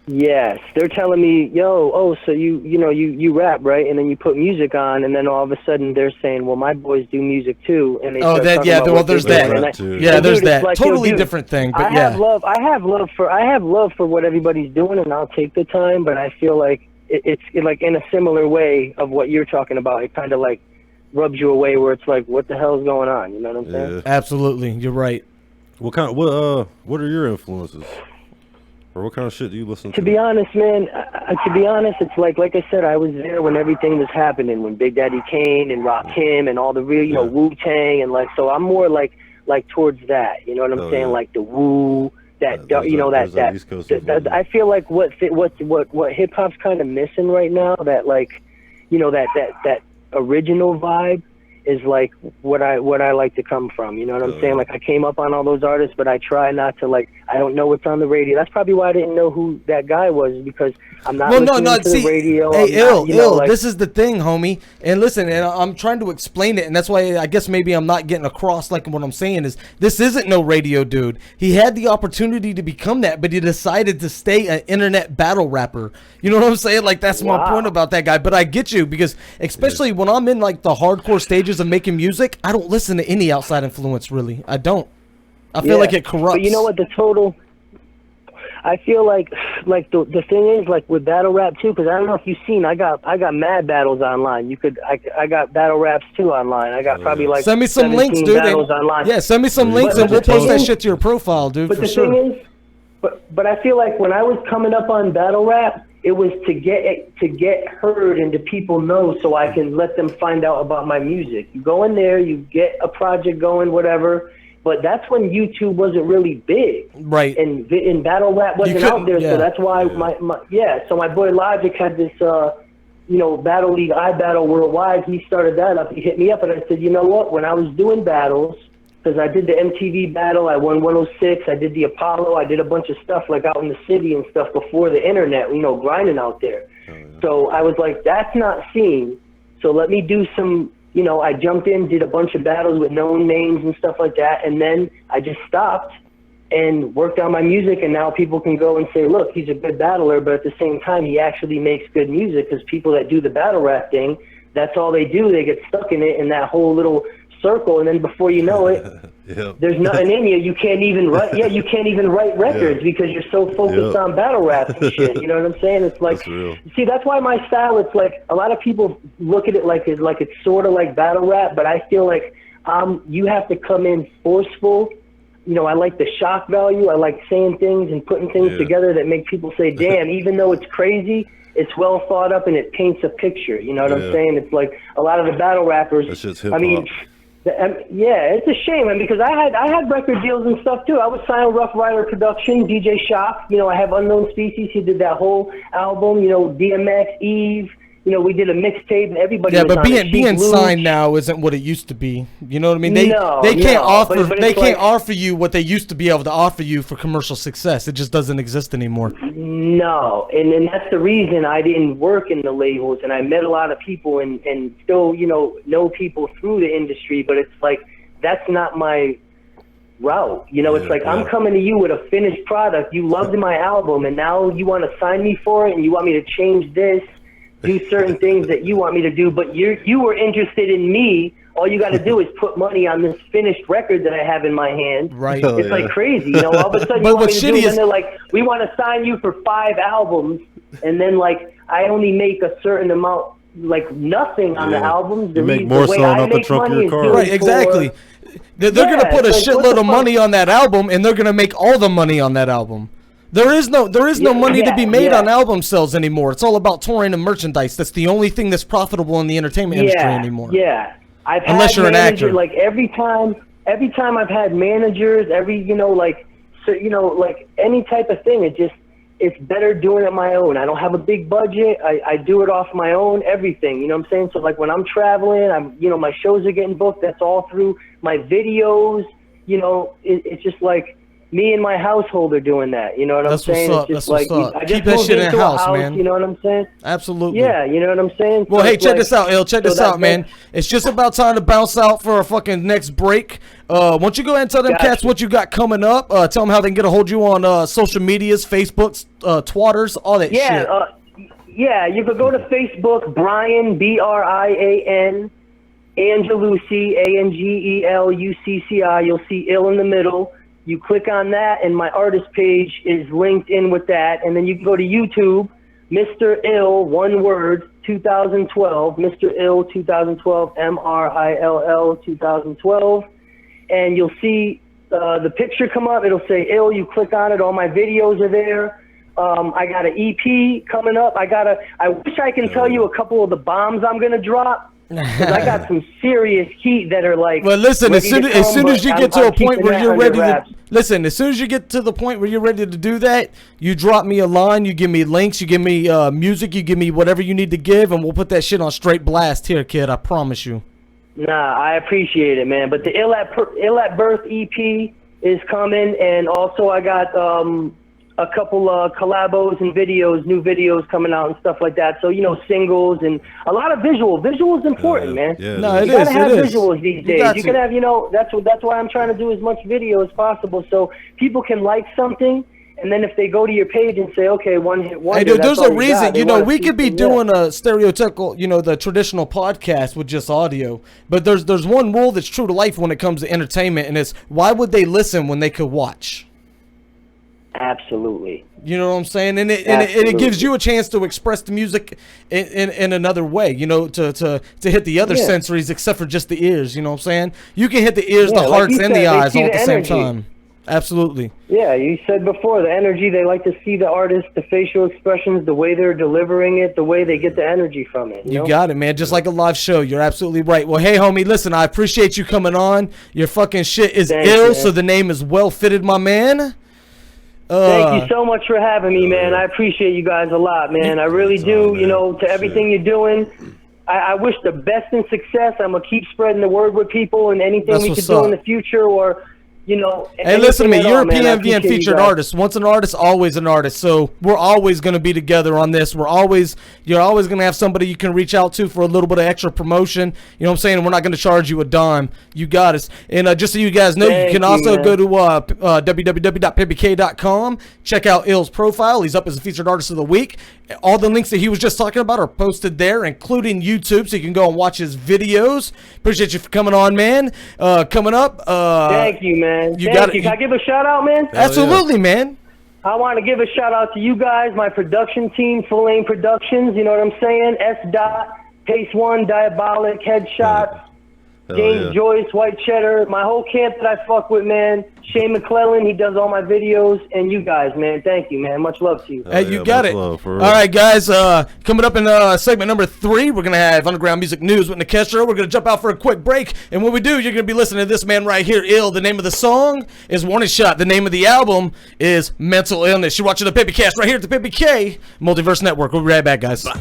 Yes, they're telling me, so you rap, right? And then you put music on, and then all of a sudden they're saying, well, my boys do music too. And they there's that. There's that. Like, totally different thing. But I have love for what everybody's doing, and I'll take the time. But I feel like it's like in a similar way of what you're talking about. It kind of like rubs you away, where it's like, what the hell's going on? You know what I'm saying? Absolutely, you're right. What are your influences? Or what kind of shit do you listen to? To be honest, man, it's like I said, I was there when everything was happening, when Big Daddy Kane and Rakim and all the real, Wu-Tang, and so I'm more like towards that, you know what I'm saying? Yeah. Like the Wu, that I feel like what hip hop's kind of missing right now, that like, that original vibe is like what I like to come from, you know what I'm saying? Like I came up on all those artists, but I try not to, like, I don't know what's on the radio. That's probably why I didn't know who that guy was, because I'm not listening to the radio. Hey, this is the thing, homie. And listen, and I'm trying to explain it, and that's why I guess maybe I'm not getting across like what I'm saying is this isn't no radio dude. He had the opportunity to become that, but he decided to stay an internet battle rapper. You know what I'm saying? Like that's my point about that guy. But I get you, because especially when I'm in like the hardcore stages of making music, I don't listen to any outside influence, really. I don't. I feel like it corrupts. But you know what, I feel like the thing is, like with battle rap too, because I don't know if you've seen, I got mad battles online. I got battle raps too online. I got probably like send me some links, dude. Online. Yeah, send me some links and we'll post that shit to your profile, dude. But the thing is, but I feel like when I was coming up on battle rap, it was to get heard and to people know, so I can let them find out about my music. You go in there, you get a project going, whatever. But that's when YouTube wasn't really big, right? And battle rap wasn't out there, so that's why So my boy Logic had this, Battle League, iBattle Worldwide. He started that up. He hit me up, and I said, you know what? When I was doing battles, because I did the MTV battle, I won 106. I did the Apollo. I did a bunch of stuff like out in the city and stuff before the internet, grinding out there. So I was like, that's not seen. So let me do some you know, I jumped in, did a bunch of battles with known names and stuff like that, and then I just stopped and worked on my music, and now people can go and say, look, he's a good battler, but at the same time, he actually makes good music, because people that do the battle rap thing, that's all they do. They get stuck in it, in that whole little circle, and then before you know it, there's nothing in you. You can't even write. Yeah, you can't even write records because you're so focused on battle rap and shit. You know what I'm saying? It's like, see, that's why my style. It's like a lot of people look at it like it's sort of like battle rap, but I feel like you have to come in forceful. You know, I like the shock value. I like saying things and putting things together that make people say, "Damn!" Even though it's crazy, it's well thought up and it paints a picture. You know what I'm saying? It's like a lot of the battle rappers. That's just hip-hop. I mean. Yeah, it's a shame, man, because I had record deals and stuff too. I was signed Rough Rider Production, DJ Shock. You know, I have Unknown Species. He did that whole album. You know, DMX, Eve. You know, we did a mixtape, and everybody. Yeah, was but on it. being signed now isn't what it used to be. You know what I mean? They can't offer but they it's can't like, offer you what they used to be able to offer you for commercial success. It just doesn't exist anymore. No, and that's the reason I didn't work in the labels, and I met a lot of people and still, you know people through the industry, but it's like that's not my route. You know, it's like I'm coming to you with a finished product. You loved my album, and now you want to sign me for it, and you want me to change this, do certain things that you want me to do, but you were interested in me. All you got to do is put money on this finished record that I have in my hand. Right. It's like crazy, you know. All of a sudden, you want me to do it, and they're like, we want to sign you for 5 albums, and then like I only make a certain amount, like nothing on the albums. You make more selling out the trunk of your car. Right, exactly. They're going to put a shitload of money on that album, and they're going to make all the money on that album. There is no money to be made on album sales anymore. It's all about touring and merchandise. That's the only thing that's profitable in the entertainment industry anymore. Yeah, unless you're an actor. Like every time I've had managers, like any type of thing, it's better doing it my own. I don't have a big budget. I do it off my own, everything. You know what I'm saying? So like when I'm traveling, my shows are getting booked. That's all through my videos. You know, it's just like me and my household are doing that. You know what I'm saying? What's up. It's just That's what's up. I just Keep that moved shit in into house, a house, man. you know what I'm saying? Absolutely. Yeah, you know what I'm saying? Well, So hey, it's check like- this out, Il. Check this out, man. that's- It's just about time to bounce out for our fucking next break. Why don't you go ahead and tell them Gotcha. cats what you got coming up? Tell them how they can get a hold of you on social medias, Facebook, Twatters, all that shit. Yeah, you could go to Facebook, Brian, Brian, Angelucci, Angelucci. You'll see ill in the middle. You click on that, and my artist page is linked in with that. And then you can go to YouTube, Mr. Ill, one word, 2012, Mr. Ill 2012, MRILL 2012. And you'll see the picture come up. It'll say Ill. You click on it. All my videos are there. I got an EP coming up. I wish I can tell you a couple of the bombs I'm going to drop. 'Cause I got some serious heat that are like. Well, listen. As soon as you get to a point where you're ready to listen, as soon as you get to the point where you're ready to do that, you drop me a line. You give me links. You give me music. You give me whatever you need to give, and we'll put that shit on straight blast here, kid. I promise you. Nah, I appreciate it, man. But the Ill at Birth EP is coming, and also I got a couple collabos and videos, new videos coming out and stuff like that. So, singles and a lot of visual. Visual is important, man. Yeah, No, you gotta have it is. visuals these days. got You to. can have, that's why I'm trying to do as much video as possible, so people can like something, and then if they go to your page and say, okay, one hit wonder. Hey, dude, that's there's a all you got, reason. they wanna We see could be some- doing a stereotypical, the traditional podcast with just audio. But there's one rule that's true to life when it comes to entertainment, and it's why would they listen when they could watch? Absolutely. You know what I'm saying? And it gives you a chance to express the music in another way, to hit the other sensories except for just the ears, you know what I'm saying? You can hit the ears, the like hearts, you and said, the they eyes see all at the the same energy. time. Absolutely. Yeah, you said before, the energy, they like to see the artist, the facial expressions, the way they're delivering it, the way they get the energy from it. You got it, man. Just like a live show. You're absolutely right. Well, hey, homie, listen, I appreciate you coming on. Your fucking shit is Thanks, ill, man. so the name is well fitted, my man. Thank you so much for having me, man. I appreciate you guys a lot, man. I really do. To everything you're doing, I wish the best in success. I'm going to keep spreading the word with people, and anything That's we what's could do in up. the future, or Hey, listen to me. You're a man. I PMVN appreciate you featured guys. artist. Once an artist, always an artist. So we're always going to be together on this. You're always going to have somebody you can reach out to for a little bit of extra promotion. You know what I'm saying? We're not going to charge you a dime. You got us. And just so you guys know, you can also go to www.PimpyK.com. Check out Ill's profile. He's up as a featured artist of the week. All the links that he was just talking about are posted there, including YouTube, so you can go and watch his videos. Appreciate you for coming on, man. Coming up. Thank you, man. Thank you. Can I give a shout out, man? Absolutely, man. I want to give a shout out to you guys, my production team, Full Aim Productions. You know what I'm saying? S. Dot, Pace One, Diabolic, Headshots, James Joyce, White Cheddar, my whole camp that I fuck with, man. Shane McClellan, he does all my videos, and you guys, man. Thank you, man. Much love to you. Hey, you got it. All right, guys. Coming up in segment number 3, we're going to have Underground Music News with Nekestro. We're going to jump out for a quick break. And when we do, you're going to be listening to this man right here, Ill. The name of the song is Warning Shot. The name of the album is Mental Illness. You're watching the PimpyKast right here at the PimpyK Multiverse Network. We'll be right back, guys. Bye.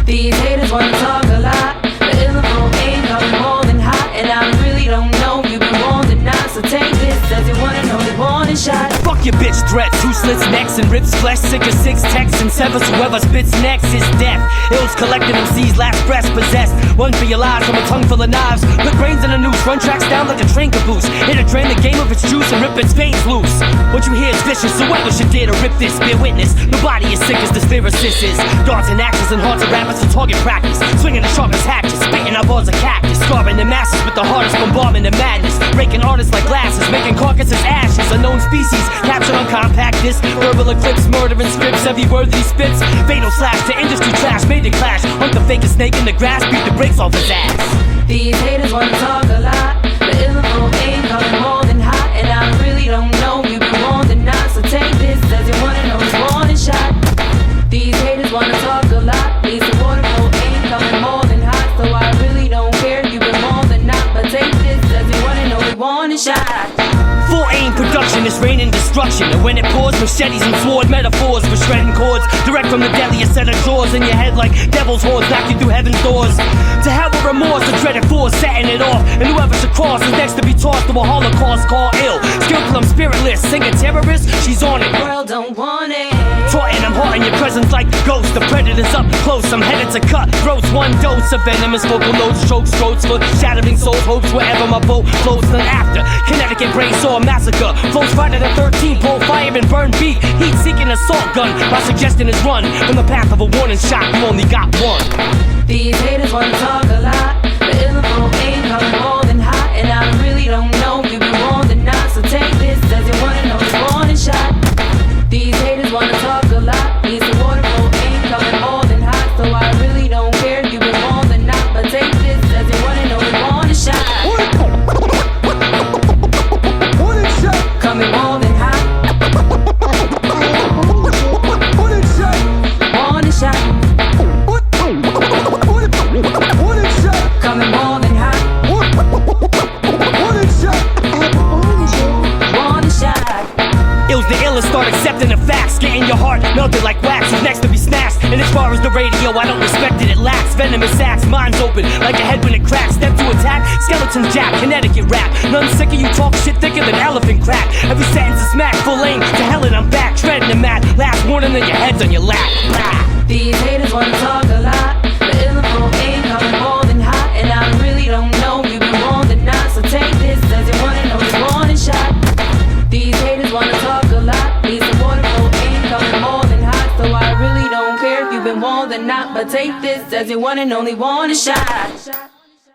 These haters wanna talk a lot, but info ain't coming more than hot, and I really don't know you've been warned or not. So take this as you wanna know the warning shot. Fuck your bitch threats, who slits necks and rips flesh, sick of 6 texts and severs whoever spits next is death. Ills collecting MC's last breath possessed. Run for your lives from a tongue full of knives. Put brains in a noose, run tracks down like a train caboose. It'll drain the game of its juice and rip its veins loose. What you hear is vicious, so whoever should dare to rip this, bear witness. Nobody is sick as the lyricist is. Darts and axes and hearts of rappers to target practice. Swinging the sharpest hatches, spitting out balls of cactus. Starving the masses with the hardest bombardment of madness. Breaking artists like glasses, making carcasses ashes. Unknown species, captured on compact disc. Verbal eclipse, murdering scripts, every word that he spits. Fatal slash to industry trash, made it clash. Hunt the fakest snake in the grass, beat the brakes off his ass. These haters wanna talk a lot, but info ain't coming more than hot, and I really don't know you've been warned or not. So take this as you wanna know it's warning shot. These haters wanna talk a lot, these waterfall ain't coming more than hot, so I really don't care if you've been warned or not. But take this as you wanna know it's warning shot. Full aim production is raining destruction, and when it pours, machetes and sword metaphors for shredding chords, direct from the deadliest set of jaws in your head like devil's horns, knock you through heaven's doors. To hell with remorse, the dreaded force setting it off, and whoever should cross is next to be tossed to a holocaust called ill. Skillful, I'm spiritless, singing terrorist, she's on it. World don't want it. Taunting, I'm haunting your presence like ghosts. The predator's up close, I'm headed to cut throats. One dose of venomous vocal notes, strokes, throats for shattering souls, hopes wherever my boat floats. Then after, Connecticut brain saw a massacre. Flows Friday the 13th, pull fire and burn beat. Heat-seeking assault gun, my suggestion is run from the path of a warning shot. You only got one. These haters wanna talk a lot, but info ain't coming more than hot, and I really don't know you've been warned or not. So take this as you wanna know it's warning shot. These haters wanna talk a lot, these waterfall ain't coming more than hot, so I really don't care if you've been warned or not. But take this as you wanna know it's warning shot. Coming more than hot. Warning shot. Coming more than hot. Warning shot. Ill's the illest, start accepting the facts. Getting your heart melted like wax, who's next to be snatched. And as far as the radio, I don't respect it, it lacks venomous acts. Minds open like a head when it cracks. Step to attack, skeletons jack, Connecticut rap. None sicker, you talk shit thicker than elephant crack. Every sentence is smack, full aim, to hell and I'm back. Treading the mat, last warning and your head's on your lap. Blah. These haters wanna talk a lot, but info ain't coming more than hot, and I really don't know you've been warned or not. So take this as you wanna know it's warning shot. These haters wanna talk a lot, these waterfall ain't coming more than hot, so I really don't care if you've been warned or not. But take this as you want and only warning shot.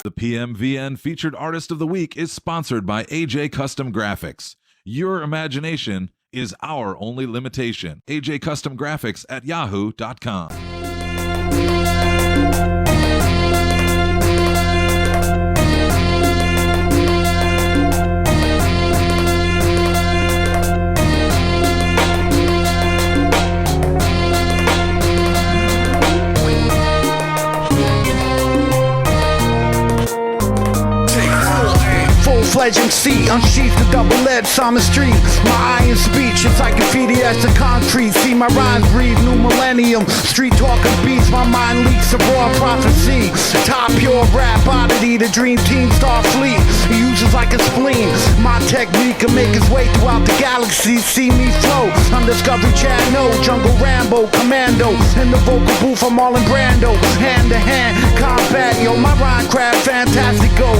The PMVN Featured Artist of the Week is sponsored by AJ Custom Graphics. Your imagination is our only limitation. AJ Custom Graphics at yahoo.com. full-fledged MC, unsheathed the double-edged Simon Street. My iron speech, encyclopedia as the concrete. See my rhymes breathe new millennium. Street talking beats, my mind leaks a raw prophecy. Top pure rap oddity, the dream team Starfleet. He uses like a spleen. My technique can make its way throughout the galaxy. See me flow, I'm Discovery Channel, Jungle Rambo, Commando. In the vocal booth, I'm all in Brando. Hand to hand, combat, yo, my rhyme craft fantastico.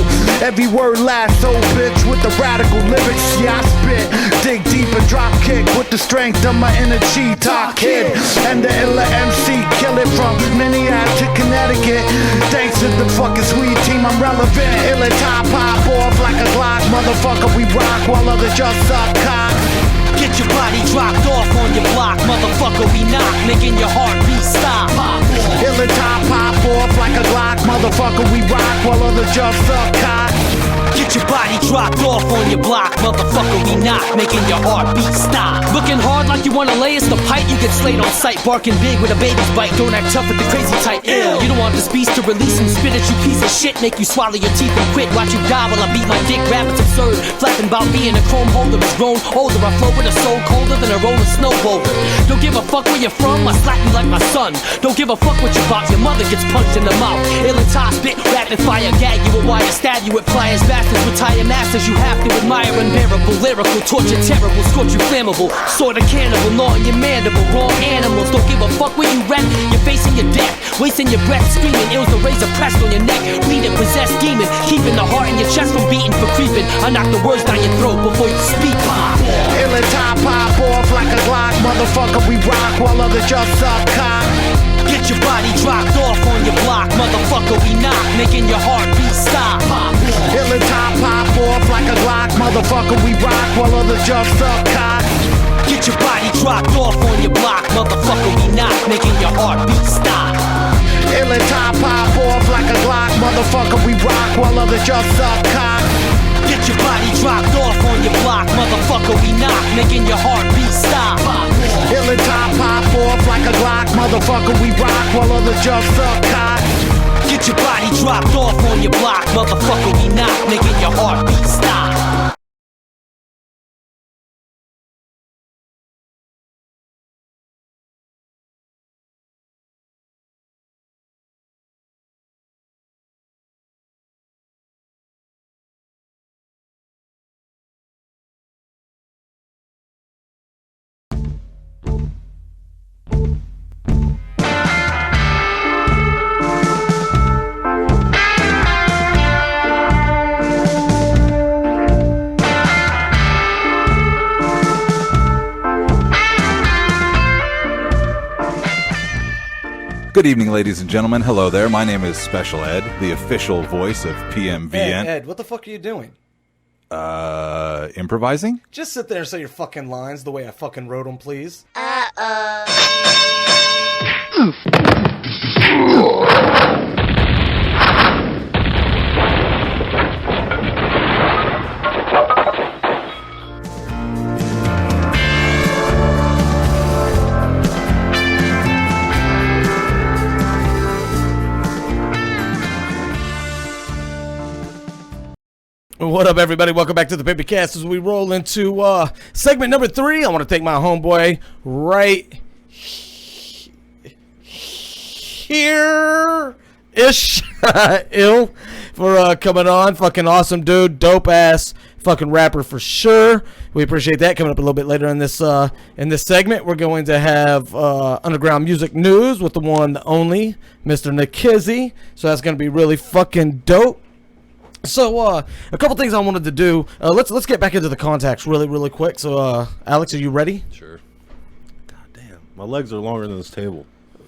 Every word lasso, bitch, with the radical lyrics, yeah, I spit. Dig deep and drop kick with the strength of my inner cheetah kid. And the illa MC, kill it from Minneapolis to Connecticut. Thanks to the fucking sweet team, I'm relevant. Illa top pop off like a Glock, motherfucker, we rock while others just suck cock. Get your body dropped off on your block, motherfucker, we knock, making your heartbeat stop. Illa top pop off like a Glock, motherfucker, we rock while others just suck cock. Get your body dropped off on your block, motherfucker, we knock, making your heartbeat stop. Looking hard like you wanna lay us the pipe, you get slayed on sight. Barking big with a baby's bite, don't act tough with the crazy type. Ill. You don't want this beast to release and spit at you piece of shit. Make you swallow your teeth and quit, watch you die while I beat my dick. Rap, it's absurd, flapping about me in a chrome holder is grown older. I flow with a soul colder than a rolling snow boulder. Don't give a fuck where you're from, I slap you like my son. Don't give a fuck what you bought, your mother gets punched in the mouth. Ill and top spit, rapid fire, gag you with wire, stab you with pliers. Bastards retire masters, you have to admire. Unbearable, lyrical, torture, terrible, scorch you flammable. Sort of cannibal, gnawing your mandible. Raw animals, don't give a fuck where you rap. You're facing your death, wasting your breath, screaming. Ills the razor pressed on your neck, bleeding, possessed demon, keeping the heart in your chest from beating for creeping. I knock the words down your throat before you speak. Illa top pop off like a Glock, motherfucker, we rock while others just suck cock. Get your body dropped off on your block, motherfucker, we knock, making your heartbeat stop. Illa top pop off like a Glock, motherfucker, we rock while others just suck cock. Get your body dropped off on your block, motherfucker, we knock, making your heartbeat stop. Illa top pop off like a Glock, motherfucker, we rock while others just suck cock. Get your body dropped off on your block, motherfucker, we knock, making your heartbeat stop. Illa top pop off like a Glock, motherfucker, we rock while others just suck cock. Get your body dropped off on your block, motherfucker, we knock, making your heartbeat stop. Good evening, ladies and gentlemen. Hello there. My name is Special Ed, the official voice of PMVN. Ed, what the fuck are you doing? Improvising? Just sit there and say your fucking lines the way I fucking wrote them, please. What up, everybody? Welcome back to the PimpyKast as we roll into segment number 3. I want to thank my homeboy right here-ish, Ill, for coming on. Fucking awesome dude, dope-ass fucking rapper for sure. We appreciate that. Coming up a little bit later in this segment, we're going to have underground music news with the one, the only, Mr. Nekestro. So that's going to be really fucking dope. So, a couple things I wanted to do. Let's get back into the contacts really quick. So, Alex, are you ready? Sure. God damn. My legs are longer than this table.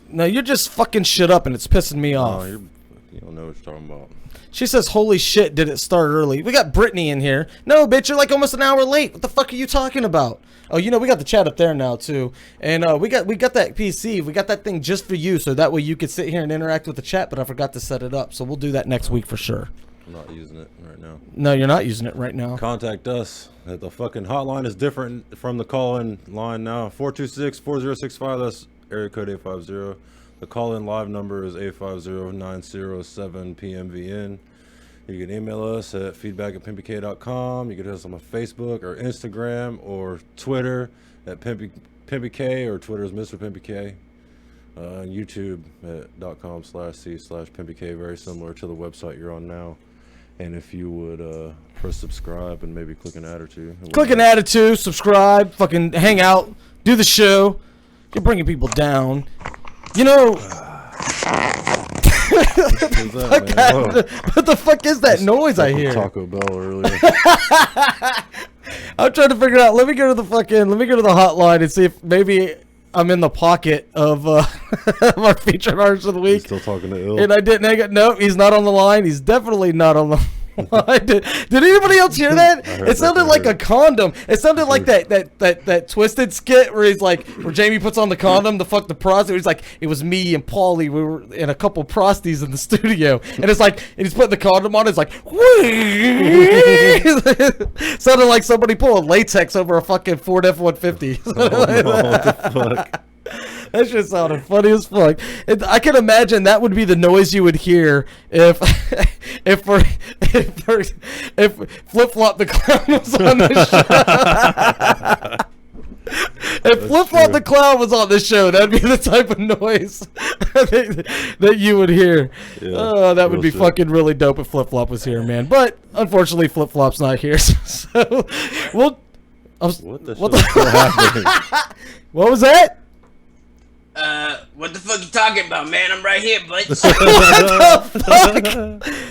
No, you're just fucking shit up and it's pissing me off. You don't know what you're talking about. She says, holy shit, did it start early? We got Brittany in here. No, bitch, you're like almost an hour late. What the fuck are you talking about? Oh, you know, we got the chat up there now, too. And we got that PC. We got that thing just for you, so that way you could sit here and interact with the chat, but I forgot to set it up. So we'll do that next week for sure. I'm not using it right now. No, you're not using it right now. Contact us. The fucking hotline is different from the call-in line now. 426-4065. That's area code 850. The call-in live number is 850-907-PMVN. You can email us at feedback@pimpyk.com. You can hit us on my Facebook or Instagram or Twitter at PimpyK, or Twitter is Mr. PimpyK. YouTube at .com/c/PimpyK, very similar to the website you're on now. And if you would press subscribe and maybe click an ad or two. Click an ad or two, subscribe, fucking hang out, do the show. You're bringing people down. You know. What the fuck is that noise I hear? Taco Bell earlier. I'm trying to figure out. Let me go to the hotline and see if maybe I'm in the pocket of our featured artist of the week. He's still talking to Ill. And I didn't hang up. No, he's not on the line. He's definitely not on the line. Did anybody else hear that? It sounded like a condom. It sounded like that Twisted skit where he's like, where Jamie puts on the condom to fuck the prostitute. He's like, it was me and Paulie. We were in a couple prosties in the studio, and it's like, and he's putting the condom on. It's like, sounded like somebody pulling latex over a fucking Ford F-150. What the fuck? That shit sounded funny as fuck. I can imagine that would be the noise you would hear if Flip Flop the Clown was on the show. If Flip Flop the Clown was on this show, that'd be the type of noise that you would hear. Yeah, that would be fucking really dope if Flip Flop was here, man. But unfortunately, Flip Flop's not here, so we'll. What the What was that? What the fuck you talking about, man? I'm right here, bud. What the fuck?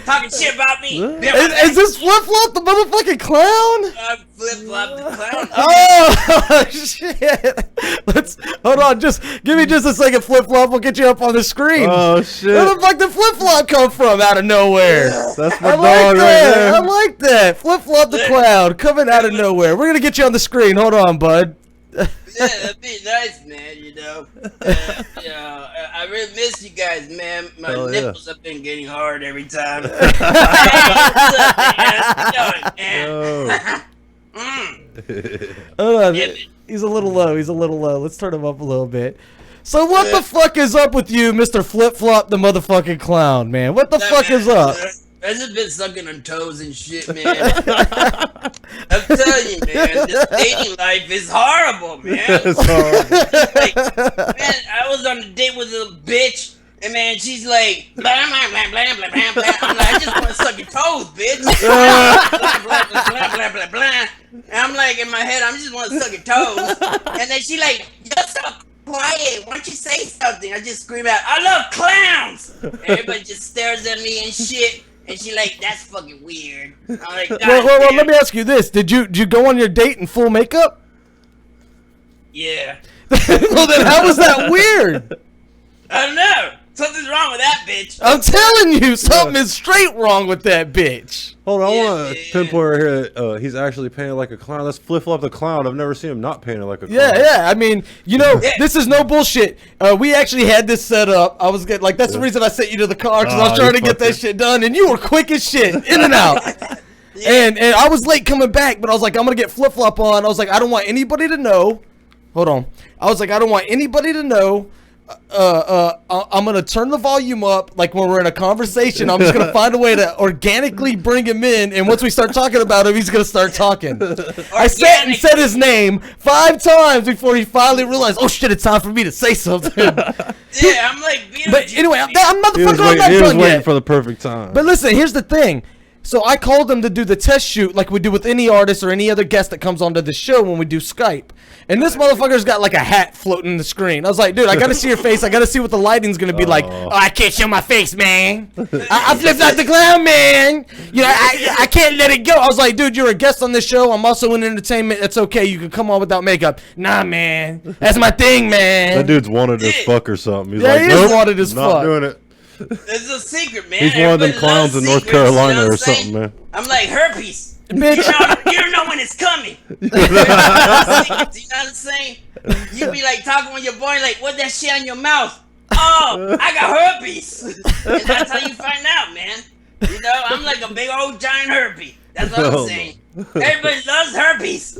Talking shit about me. Is this Flip Flop the motherfucking clown? Flip Flop the Clown. Oh, shit. Hold on. Just give me just a second, Flip Flop. We'll get you up on the screen. Oh, shit. Where the fuck did Flip Flop come from out of nowhere? That's my dog right there. I like that. Flip Flop the Clown coming out of nowhere. We're going to get you on the screen. Hold on, bud. Yeah, that'd be nice, man, you know. I really miss you guys, man. My nipples have been getting hard every time. Hold on. He's a little low. Let's turn him up a little bit. So what the fuck is up with you, Mr. Flip Flop the motherfucking Clown, man? What the fuck is up? I've just been sucking on toes and shit, man. I'm telling you, man, this dating life is horrible, man. It's horrible. Like, man, I was on a date with a little bitch, and man, she's like, blah, blah, blah, blah, blah, blah, blah. I'm like, I just want to suck your toes, bitch. Blah, blah, blah, blah, blah, blah, blah. And I'm like, in my head, I just want to suck your toes. And then she like, you're so quiet. Why don't you say something? I just scream out, I love clowns. Everybody just stares at me and shit. And she like, that's fucking weird. I'm like, well, let me ask you this: Did you go on your date in full makeup? Yeah. Well, then how was that weird? I don't know. Something's wrong with that bitch. I'm telling you, something is straight wrong with that bitch. Hold on, I want to pinpoint here. He's actually painted like a clown. Let's Flip Flop the Clown. I've never seen him not painted like a clown. Yeah. I mean, you know, this is no bullshit. We actually had this set up. I was getting that's the reason I sent you to the car, because I was trying to get that shit done, and you were quick as shit, in and out. And I was late coming back, but I was like, I'm gonna get Flip Flop on. I was like, I don't want anybody to know. Hold on. I was like, I don't want anybody to know. I'm gonna turn the volume up, like when we're in a conversation. I'm just gonna find a way to organically bring him in, and once we start talking about him, he's gonna start talking. I sat and said his name 5 times before he finally realized, oh shit, it's time for me to say something. Yeah, I'm like, but anyway, I'm not he was waiting for the perfect time. But listen, here's the thing. So I called him to do the test shoot like we do with any artist or any other guest that comes onto the show when we do Skype. And this motherfucker's got like a hat floating in the screen. I was like, dude, I gotta see your face. I gotta see what the lighting's gonna be like. Oh, I can't show my face, man. I flipped out the clown, man. You know, I can't let it go. I was like, dude, you're a guest on this show. I'm also in entertainment. That's okay. You can come on without makeup. Nah, man. That's my thing, man. That dude's wanted as fuck or something. He's yeah, like, he nope, is wanted as not fuck. doing it. It's a secret, man. He's one of them clowns in North Carolina or something, man. I'm like herpes. Bitch. You don't know when it's coming. You know what I'm saying? You be like talking with your boy, like, what that shit on your mouth? Oh, I got herpes. And that's how you find out, man. You know, I'm like a big old giant herpes. That's what I'm saying. Everybody loves herpes.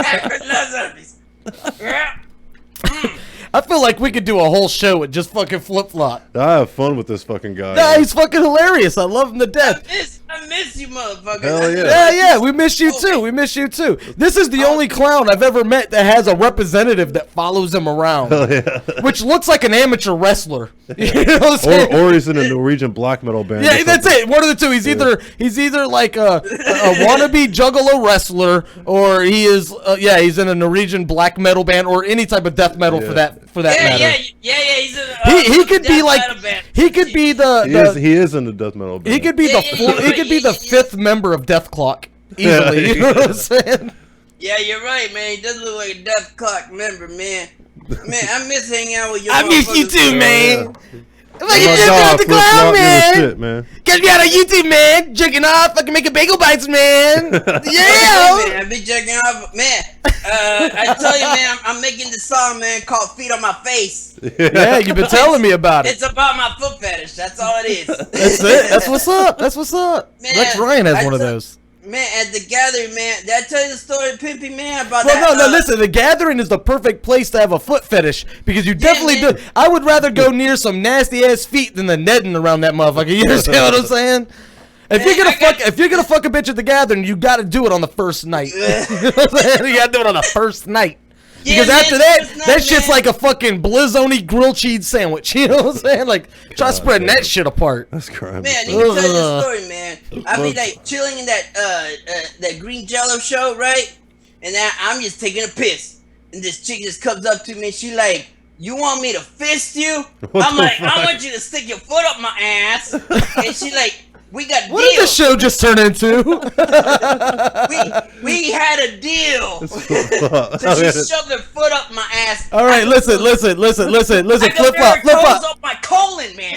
Everybody loves herpes. Yeah. I feel like we could do a whole show with just fucking Flip Flop. I have fun with this fucking guy. Nah, he's fucking hilarious. I love him to death. I miss you, motherfucker. Hell yeah. Yeah, we miss you too. We miss you too. This is the only clown I've ever met that has a representative that follows him around. Hell yeah. Which looks like an amateur wrestler. You know what I'm saying? Or he's in a Norwegian black metal band. Yeah, that's it. One of the two. He's either like a wannabe juggalo wrestler, or he's in a Norwegian black metal band, or any type of death metal for that matter. Yeah. He's in He could be like he could be he is in the death metal band. He could be the fifth member of Death Clock easily. You know what I'm saying? Yeah, you're right, man. He does look like a Death Clock member, man. Man, I miss hanging out with you. I miss you too, man. Like you my just dog, the Flip clown, Flop, man. shit, man. Get me out of YouTube, man. Jerking off, fucking making bagel bites, man. Yeah. Man, I be checking off, man. I tell you, man, I'm making this song, man, called "Feet on My Face." Yeah, you've been telling me about it. It's about my foot fetish. That's all it is. That's it. That's what's up. That's what's up. Man, Rex Ryan has one of those. Man, at the gathering, man, did I tell you the story, Pimpy, man, about Well, that? no, listen, the gathering is the perfect place to have a foot fetish because you definitely man. do. I would rather go near some nasty ass feet than the netting around that motherfucker. You understand what I'm saying? If you're gonna fuck a bitch at the gathering, you gotta do it on the first night. You know what I'm saying? You gotta do it on the first night. Because after that shit's like a fucking Blizzoni grilled cheese sandwich. You know what I'm saying? Like, try spreading that shit apart. That's crime. Man, let me tell you the story, man. I be like chilling in that green Jello show, right? And then I'm just taking a piss, and this chick just comes up to me, and she like, "You want me to fist you?" I'm like, "I want you to stick your foot up my ass." And she like, "We got What did this show just turn into? we had a deal." So she shoved her foot up my ass. All right, listen. I Flip flop. up my colon, man.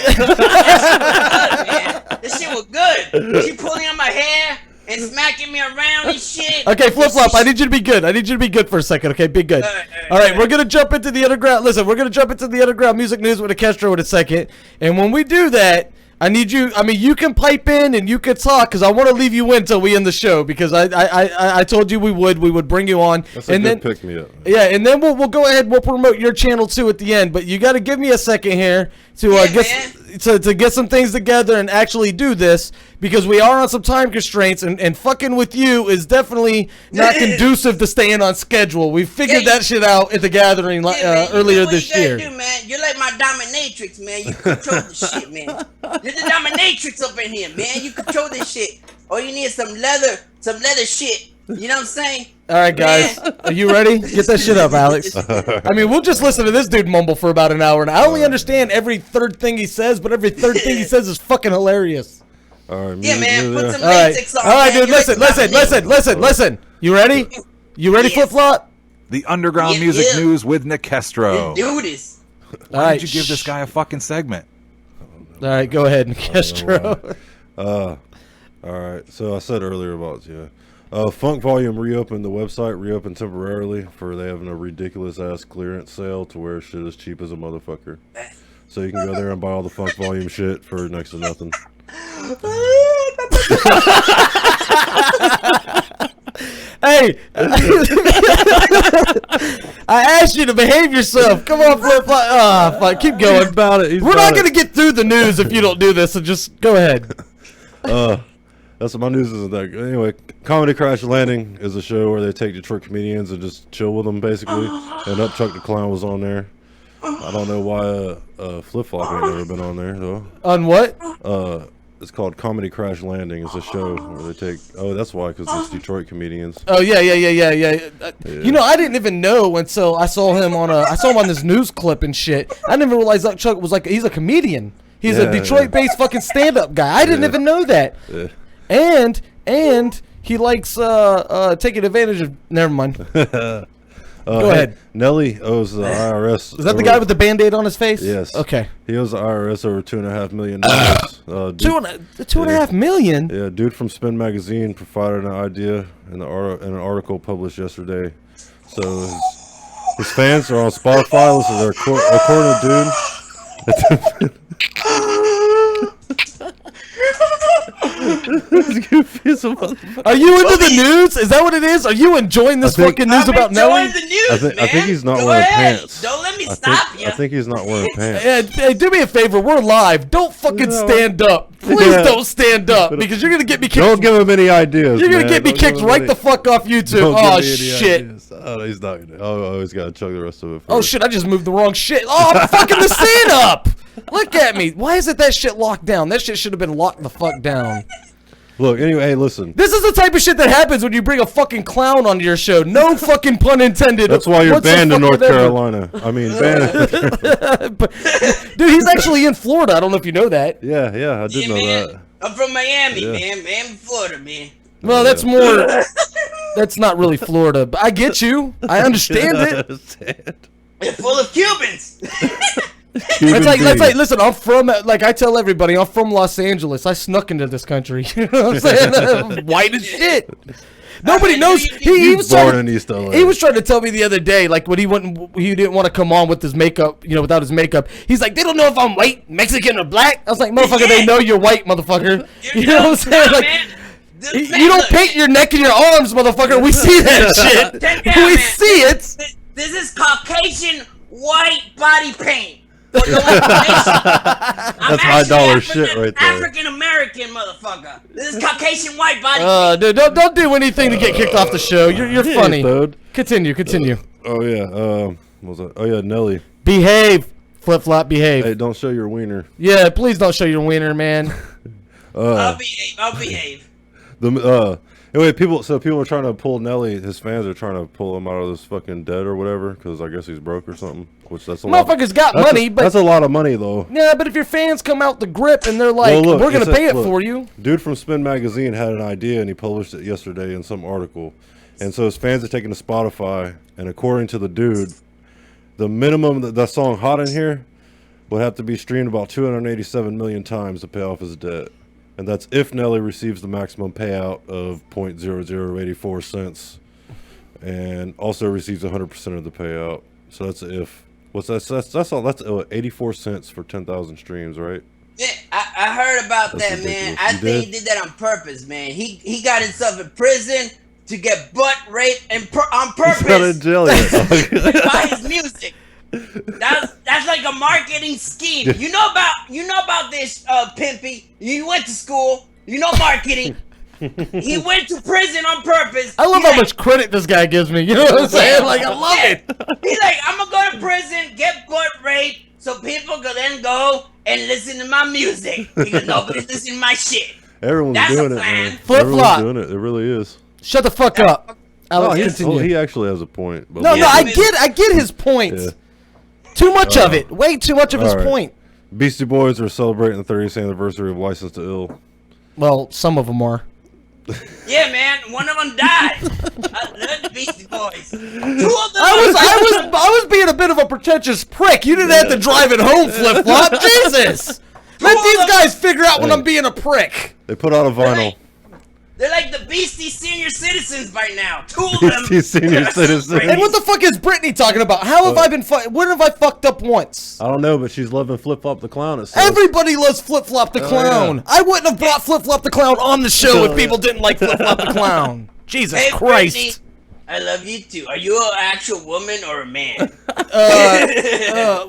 This shit was good. She pulling on my hair and smacking me around and shit. Okay, Flip Flop, I need you to be good. I need you to be good for a second, okay? Be good. All right, we're going to jump into the underground. Listen, we're going to jump into the underground music news with Nekestro in a second. And when we do that, I need you, you can pipe in and you can talk because I want to leave you in until we end the show because I told you we would bring you on. That's a good pick me up. Yeah, and then we'll go ahead, we'll promote your channel too at the end, but you got to give me a second here to get some things together and actually do this because we are on some time constraints and fucking with you is definitely not conducive to staying on schedule. We figured that shit out at the gathering earlier this year. Do, man? You're like my dominatrix, man. You control the shit, man. You're the dominatrix up in here, man. You control this shit. All you need is some leather shit. You know what I'm saying? All right, guys. Are you ready? Get that shit up, Alex. We'll just listen to this dude mumble for about an hour, and I only understand every third thing he says, but every third thing he says is fucking hilarious. All right, yeah, man. Put some latex on. All right, dude. Listen. You ready? You ready, Flip Flop? The underground music news with Nekestro. Let's do this. Why did you give this guy a fucking segment? All right, go ahead, Nekestro. All right. So I said earlier about Funk Volume reopened. The website reopened temporarily for they having a ridiculous ass clearance sale to where shit is cheap as a motherfucker. So you can go there and buy all the Funk Volume shit for next to nothing. Hey, I asked you to behave yourself. Come on, Flip Flop. Ah, fine. Keep going. We're not going to get through the news if you don't do this, so just go ahead. That's my news isn't that good. Anyway, Comedy Crash Landing is a show where they take Detroit comedians and just chill with them, basically. And Upchuck the Clown was on there. I don't know why Flip Flop ain't never been on there, though. On what? It's called Comedy Crash Landing. It's a show where they take... Oh, that's why, because it's Detroit comedians. Oh, yeah. You know, I didn't even know until I saw him on this news clip and shit. I didn't even realize Upchuck was he's a comedian. He's a Detroit-based fucking stand-up guy. I didn't even know that. Yeah. And he likes taking advantage of. Never mind. Go ahead. Nelly owes the IRS. Is that the guy with the Band-Aid on his face? Yes. Okay. He owes the IRS over $2.5 million. $2.5 million. Yeah, dude from Spin Magazine provided an idea in an article published yesterday. So his fans are on Spotify. Listen, they're recording a dude. Are you into the news? Is that what it is? Are you enjoying this fucking news about Nelly? The news, I think he's not wearing pants. Don't let me stop you. I think he's not wearing pants. Hey, do me a favor. We're live. Don't fucking stand up. Please don't stand up because you're gonna get me kicked. Don't give him any ideas. You're gonna get me kicked right the fuck off YouTube. Oh shit. Oh, he's not gonna. Oh, he's gotta chug the rest of it. First. Oh shit! I just moved the wrong shit. Oh, I'm fucking the stand up. Look at me. Why isn't that shit locked down? That shit should have been locked the fuck down. Look, anyway, hey, listen. This is the type of shit that happens when you bring a fucking clown onto your show. No fucking pun intended. That's why you're banned in North Carolina. I mean, banned. Dude, he's actually in Florida. I don't know if you know that. Yeah, I did know that. I'm from Miami, man. Miami, Florida, man. Well, that's more. That's not really Florida, but I get you. I understand it. It's full of Cubans. That's like, listen, I'm from, like I tell everybody, I'm from Los Angeles. I snuck into this country. You know what I'm saying? White as shit. Nobody knows. He was born in East LA. He was trying to tell me the other day, like when he didn't want to come on with his makeup, you know, without his makeup. He's like, they don't know if I'm white, Mexican, or black. I was like, motherfucker, they know you're white, motherfucker. You know what I'm saying? Like, you don't paint your neck and your arms, motherfucker. We see that shit. We see it. This is Caucasian white body paint. That's high dollar shit right there. African American motherfucker. This is Caucasian white body. Dude, don't do anything to get kicked off the show. You're funny. Dude. Continue. Oh yeah. What was that? Oh yeah, Nelly. Behave, flip flop. Behave. Hey, don't show your wiener. Yeah, please don't show your wiener, man. I'll behave. Anyway, people are trying to pull Nelly. His fans are trying to pull him out of this fucking debt or whatever, because I guess he's broke or something. Which that's a lot. Motherfucker's got money, but that's a lot of money though. Yeah, but if your fans come out the grip and they're like, well, look, "We're gonna pay it for you," dude from Spin Magazine had an idea and he published it yesterday in some article, and so his fans are taking to Spotify, and according to the dude, the minimum that song "Hot in Here" would have to be streamed about 287 million times to pay off his debt. And that's if Nelly receives the maximum payout of 0.0084 cents, and also receives 100% of the payout. So that's if. What's that? That's all. That's 84 cents for 10,000 streams, right? Yeah, I heard about that, ridiculous. man. I think he did that on purpose, man. He got himself in prison to get butt raped on purpose. He's not in jail yet. By his music. That's like a marketing scheme. You know about this, Pimpy. You went to school. You know marketing. He went to prison on purpose. I love how much credit this guy gives me. You know what I'm saying? Like, I love it. He's like, I'm gonna go to prison, get butt raped, so people can then go and listen to my music because nobody's listening to my shit. Everyone's That's doing a it, plan. man. Flip Everyone's flop. doing it. It really is. Shut the fuck up. Alex, continue. He actually has a point. But No, I get his point. Yeah. Too much of it. Way too much of his point. Beastie Boys are celebrating the 30th anniversary of License to Ill. Well, some of them are. Yeah, man. One of them died. I love the Beastie Boys. 2 of them. I was being a bit of a pretentious prick. You didn't have to drive it home, Flip Flop. Jesus. Let these guys figure out when I'm being a prick. They put out a vinyl. They're like the Beastie senior citizens by now. 2 of them. Beastie senior citizens. And what the fuck is Brittany talking about? How have I been? When have I fucked up once? I don't know, but she's loving Flip Flop the Clown. It says. Everybody loves Flip Flop the Clown. Yeah. I wouldn't have brought Flip Flop the Clown on the show if people didn't like Flip Flop the Clown. Jesus Hey, Christ. Brittany, I love you too. Are you an actual woman or a man?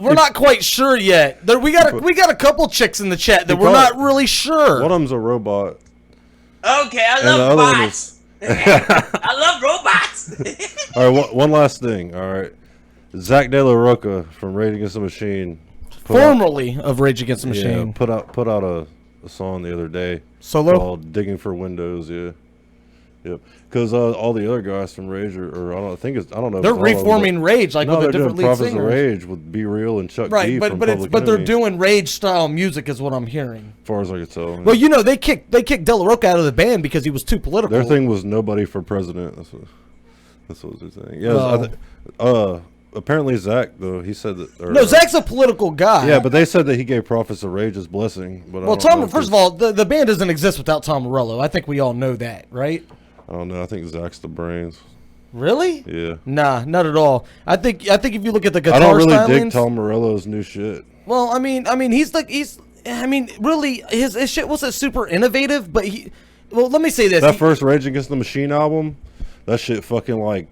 We're not quite sure yet. We got a couple chicks in the chat that we're not really sure. One of them's a robot. Okay, I love bots. I love robots. All right, one last thing. All right, Zach De La Rocha from Rage Against the Machine, formerly of Rage Against the Machine, put out a song the other day. Solo? Called "Digging for Windows." Yeah. Yep. Because all the other guys from Rage are I don't know. They're reforming Rage with a different lead Prophets singer. of Rage with Be Real and Chuck D. Right, from but Public they're Enemy, doing Rage style music, is what I'm hearing. as far as I can tell. Well, you know they kicked De La Rocha out of the band because he was too political. Their thing was nobody for president. That's what was their thing. Yeah. Apparently Zach though he said that. No, Zach's a political guy. Yeah, but they said that he gave Prophets of Rage his blessing. But well, first of all, the band doesn't exist without Tom Morello. I think we all know that, right? I don't know. I think Zach's the brains. Really? Yeah. Nah, not at all. I think if you look at the guitar I don't really stylings, dig Tom Morello's new shit. Well, I mean, really, his shit wasn't super innovative, but let me say this. That first Rage Against the Machine album, that shit fucking like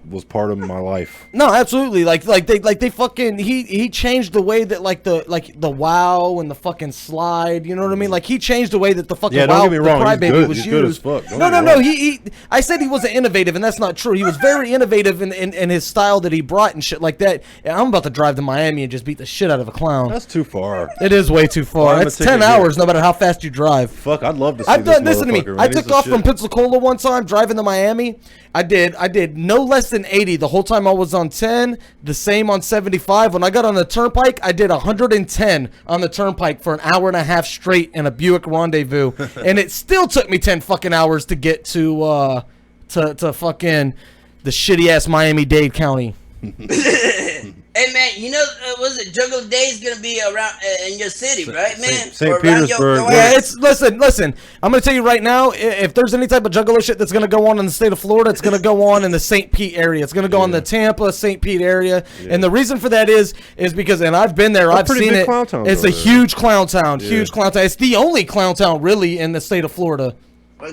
was part of my life. No, absolutely. Like they fucking he changed the way that the WoW and the fucking slide. You know what I mean? Like he changed the way that the fucking WoW the Crybaby was He's used. good as fuck. No. He I said he wasn't innovative, and that's not true. He was very innovative in his style that he brought and shit like that. And I'm about to drive to Miami and just beat the shit out of a clown. That's too far. It is way too far. It's 10 hours, no matter how fast you drive. Fuck, I'd love to see Listen to me. I took off from Pensacola one time driving to Miami. I did no less than 80 the whole time I was on 10, the same on 75. When I got on the turnpike, I did 110 on the turnpike for an hour and a half straight in a Buick Rendezvous. And it still took me 10 fucking hours to get to fucking the shitty ass Miami-Dade County. Hey man, you know, was it Juggalo Days gonna be around in your city, right, man? St. Petersburg. Yeah, it's listen. I'm gonna tell you right now, if there's any type of Juggalo shit that's gonna go on in the state of Florida, it's gonna go on in the St. Pete area. It's gonna go on the Tampa, St. Pete area, and the reason for that is because, and I've been there, I've seen it. It's a huge clown town, huge clown town. It's the only clown town really in the state of Florida.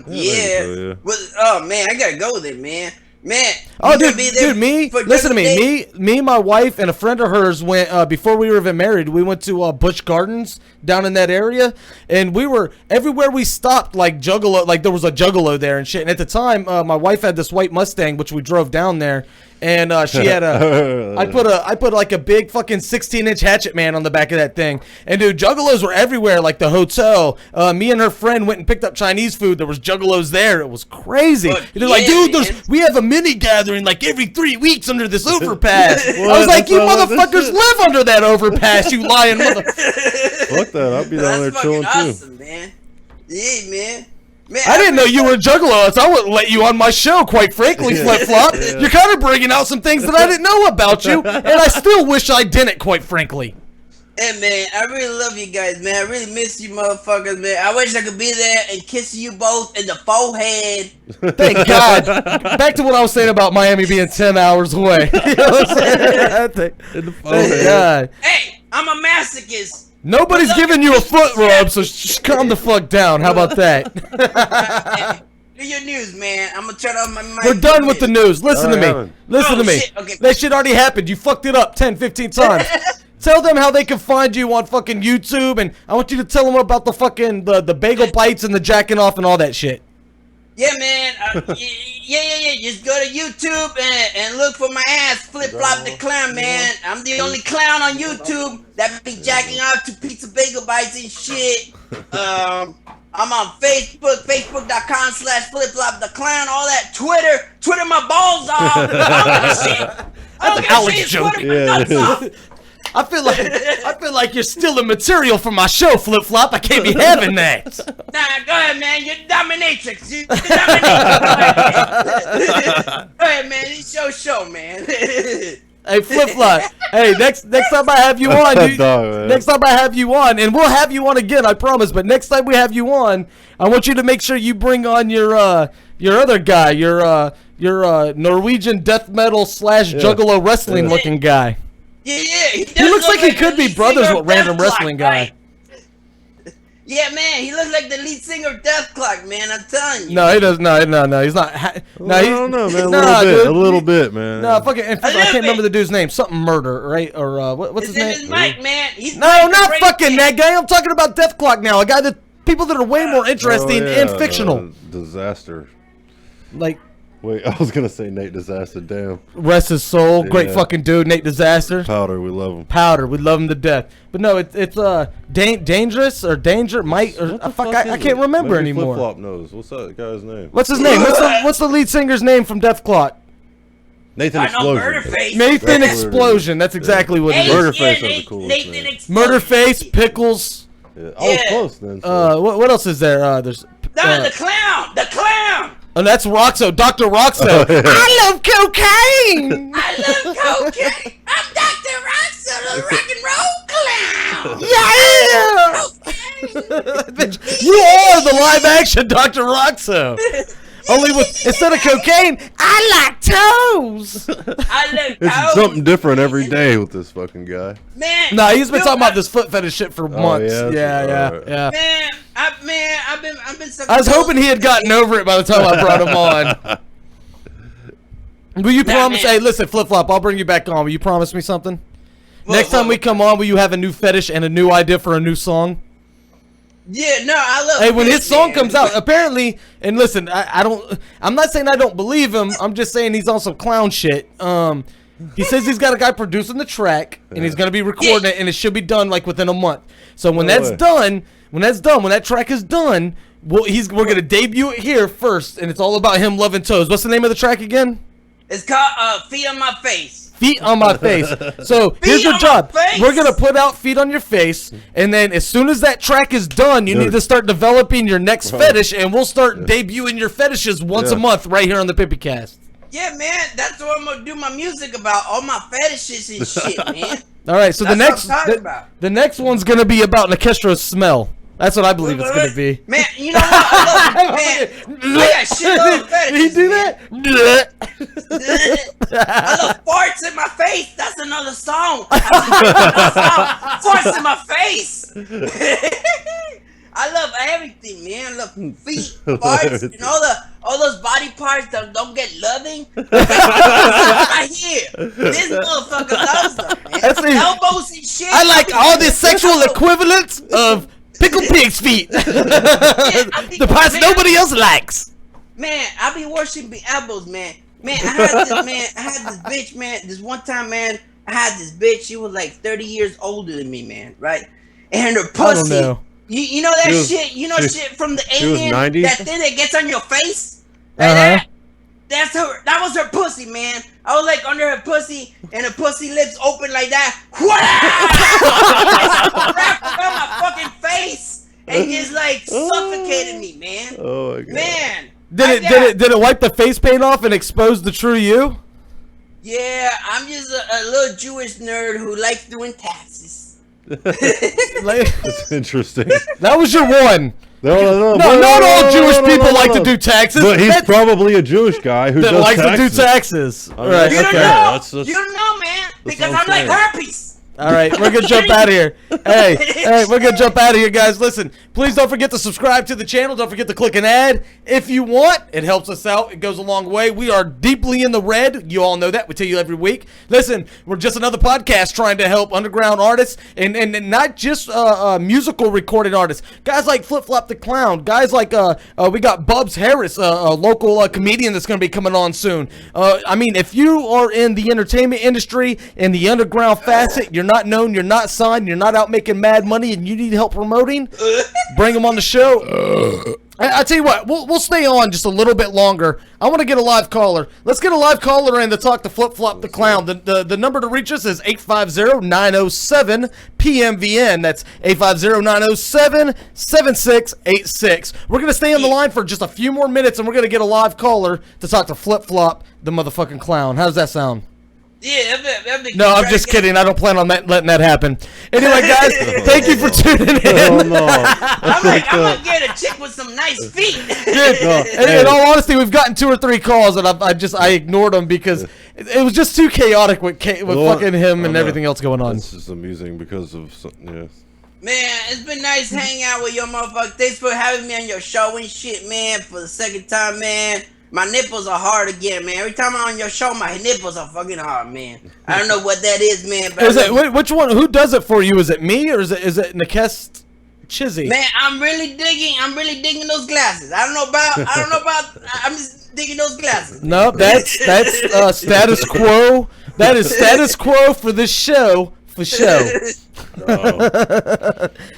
Yeah. Oh man, I gotta go there, man. Man, oh dude, listen to me. Me, my wife, and a friend of hers went before we were even married. We went to Busch Gardens down in that area, and we were everywhere we stopped. Like Juggalo, like there was a Juggalo there and shit. And at the time, my wife had this white Mustang, which we drove down there. And she had I put like a big fucking 16-inch Hatchet Man on the back of that thing. And dude, Juggalos were everywhere, like the hotel. Me and her friend went and picked up Chinese food. There was Juggalos there. It was crazy. They're like, dude, we have a mini gathering like every 3 weeks under this overpass. I was like, you motherfuckers live under that overpass, you lying mother. Fuck that. I'll be down there chilling awesome, too. Man. Yeah, man. Man, I didn't know you were a Juggalo, so I wouldn't let you on my show, quite frankly, Flip Flop. Yeah. You're kind of bringing out some things that I didn't know about you, and I still wish I didn't, quite frankly. Hey, man, I really love you guys, man. I really miss you motherfuckers, man. I wish I could be there and kiss you both in the forehead. Thank God. Back to what I was saying about Miami being 10 hours away. You know what I'm saying? Thank God. Hey, I'm a masochist. Nobody's giving you a foot rub, so just calm the fuck down. How about that? Do your news, man. I'm gonna turn on my mic. We're done with the news. Listen to me. Listen to me. Shit. Okay. That shit already happened. You fucked it up 10, 15 times. Tell them how they can find you on fucking YouTube, and I want you to tell them about the fucking the bagel bites and the jacking off and all that shit. Yeah, man. Yeah. Just go to YouTube and look for my ass, Flip Flop the Clown, man. I'm the only clown on YouTube that be jacking off to pizza bagel bites and shit. I'm on Facebook, facebook.com/Flip Flop the Clown, all that. Twitter my balls off. That's an Alex joke. Yeah. I feel like you're stealing material from my show, Flip Flop. I can't be having that. Nah, go ahead, man. You're dominatrix. Go ahead, man. It's your show, man. Hey, Flip Flop. Hey, next time I have you on, next time I have you on, and we'll have you on again, I promise. But next time we have you on, I want you to make sure you bring on your other guy, your Norwegian death metal / Juggalo wrestling looking guy. Yeah. He looks like he could be brothers with random wrestling guy. Right? Yeah, man, he looks like the lead singer of Death Clock, man. I'm telling you. No, he does. No, he's not. I don't know, man. A little bit, man. No, fucking. I can't remember the dude's name. Something Murder, right? Or what's his name? His name is Mike, man. He's not fucking that guy. I'm talking about Death Clock now. A guy that people that are way more interesting and fictional. Disaster. Like. Wait, I was gonna say Nate Disaster. Damn. Rest his soul. Great fucking dude, Nate Disaster. Powder, we love him. Powder, we love him to death. But no, it's dangerous or danger. Mike, or I can't remember anymore. Flip Flop knows. What's that guy's name? What's his name? What's the lead singer's name from Death Clock? Nathan Explosion. Nathan Explosion. That's exactly what it is. Murderface has a cool name. Murderface, Pickles. Yeah. I was close then. So. What else is there? There's the clown. The clown. And that's Roxo, Dr. Roxo. Oh, yeah. I love cocaine. I love cocaine. I'm Dr. Roxo, the rock and roll clown. Yeah. You are the live action Dr. Roxo. Only with instead of cocaine, I like toes. It's something different every day with this fucking guy. Man, nah, he's been talking about this foot fetish shit for months. Yeah. Man, I've been. I was hoping he had gotten over it by the time I brought him on. Will you promise? man. Hey, listen, Flip Flop. I'll bring you back on. Will you promise me something? Next time we what? come on, will you have a new fetish and a new idea for a new song? Yeah, no, I love. Hey, when Fish, his song man. comes out, apparently, and listen, I'm not saying I don't believe him. I'm just saying he's on some clown shit. He says he's got a guy producing the track, and he's gonna be recording it, and it should be done like within a month. So when that's done, when that track is done, we're gonna debut it here first, and it's all about him loving toes. What's the name of the track again? It's called "Feet on My Face." Feet on my face. So here's your job. We're gonna put out feet on your face, and then as soon as that track is done, you need to start developing your next fetish, and we'll start debuting your fetishes once a month right here on the PimpyKast. Yeah, man, that's what I'm gonna do my music about. All my fetishes and shit, man. All right, so That's the next one's gonna be about Nekestro's smell. That's what I believe it's gonna be. Man, you know what? I love, man, I got shit on fetishes. He do that? I love farts in my face. That's another song. Farts in my face. I love everything, man. I love feet, farts, and all those body parts that don't get loving. I hear this motherfucker loves them, man. Elbows and shit. I like all the sexual equivalents of pickled pig's feet. The parts nobody else likes. Man, I be worshiping elbows, man. Man, I had this bitch, man. This one time, man, I had this bitch. She was like 30 years older than me, man, right? And her pussy. I don't know. You know that shit? You know shit from the alien? 90s? That thing that gets on your face? Like that's her. That was her pussy, man. I was like under her pussy, and her pussy lips open like that. Wrapped around my fucking face, and just like suffocated me, man. Oh my god. Man. Did it wipe the face paint off and expose the true you? Yeah, I'm just a little Jewish nerd who likes doing taxes. That's interesting. That was your one. No, not all Jewish people like to do taxes. But he's probably a Jewish guy who that does likes taxes. to do taxes. I mean, Right. You don't know. You don't know, man. Because I'm like herpes. All right, we're gonna jump out of here. Hey, we're gonna jump out of here, guys. Listen, please don't forget to subscribe to the channel. Don't forget to click an ad if you want. It helps us out. It goes a long way. We are deeply in the red. You all know that. We tell you every week. Listen, we're just another podcast trying to help underground artists and not just musical recorded artists. Guys like Flip Flop the Clown. Guys like we got Bubs Harris, a local comedian that's gonna be coming on soon. I mean, if you are in the entertainment industry in the underground facet, you're not known, you're not signed, you're not out making mad money, and you need help promoting, bring them on the show. I tell you what, we'll stay on just a little bit longer. I want to get a live caller. Let's get a live caller in to talk to Flip Flop the Clown. The number to reach us is 850-907-PMVN. That's 850-907-7686. We're going to stay on the line for just a few more minutes, and we're going to get a live caller to talk to Flip Flop the motherfucking Clown. How does that sound? Yeah, that'd be No, I'm just kidding. I don't plan on letting that happen. Anyway, guys, thank you for tuning in. Oh no! I'm gonna get a chick with some nice feet. In all honesty, we've gotten 2 or 3 calls, and I ignored them because it was just too chaotic with fucking him and everything else going on. It's just amusing because of Man, it's been nice hanging out with your motherfucker. Thanks for having me on your show and shit, man. For the second time, man. My nipples are hard again, man. Every time I'm on your show, my nipples are fucking hard, man. I don't know what that is, man. But which one? Who does it for you? Is it me or is it Nekest Chizzy? Man, I'm really digging those glasses. I don't know about. I'm just digging those glasses. No, that's status quo. That is status quo for this show. For show.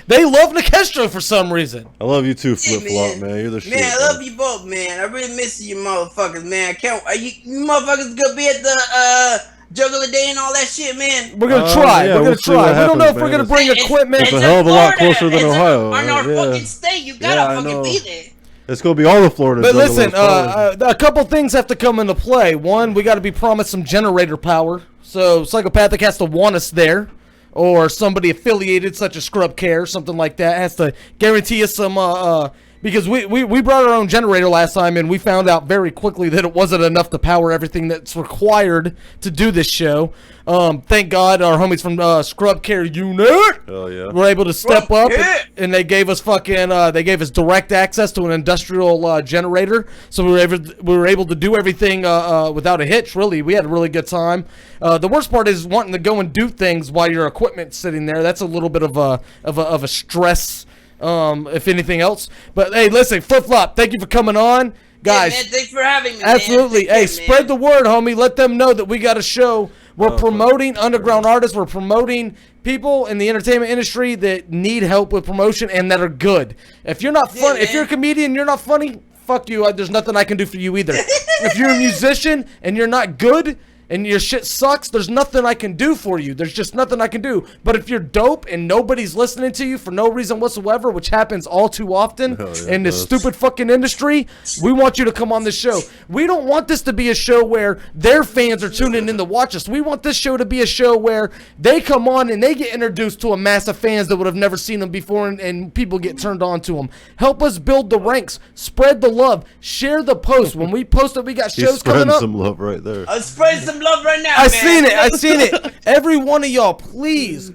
They love Nekestro for some reason. I love you too, Flip Flop, man. You're the shit. Man, I love you both, man. I really miss you motherfuckers, man. I can't. You motherfuckers gonna be at the Juggle a Day and all that shit, man? We're gonna try. Yeah, we're gonna try. We don't know if we're gonna bring equipment. It's a hell of a lot closer than Ohio. On our fucking state, you gotta fucking be there. It's gonna be all of Florida. But listen, a couple things have to come into play. One, we got to be promised some generator power. So Psychopathic has to want us there, or somebody affiliated, such as Scrub Care, something like that, has to guarantee us some. because we brought our own generator last time, and we found out very quickly that it wasn't enough to power everything that's required to do this show. Thank God our homies from Scrub Care Unit were able to step up, and they gave us direct access to an industrial generator, so we were able to do everything without a hitch. Really, we had a really good time. The worst part is wanting to go and do things while your equipment's sitting there. That's a little bit of a stress, if anything else. But hey, listen, Flip Flop, thank you for coming on, guys. Yeah, man, thanks for having me. Absolutely. Man. Hey, spread the word, homie. Let them know that we got a show. We're promoting underground artists. We're promoting people in the entertainment industry that need help with promotion and that are good. If you're not funny, if you're a comedian and you're not funny, fuck you. There's nothing I can do for you either. If you're a musician and you're not good and your shit sucks, there's nothing I can do for you. There's just nothing I can do. But if you're dope and nobody's listening to you for no reason whatsoever, which happens all too often in this stupid fucking industry, we want you to come on this show. We don't want this to be a show where their fans are tuning in to watch us. We want this show to be a show where they come on and they get introduced to a mass of fans that would have never seen them before, and people get turned on to them. Help us build the ranks. Spread the love. Share the post. When we post that we got shows coming up. Some love right there. I'm spreading some love right now, I seen it. Every one of y'all, please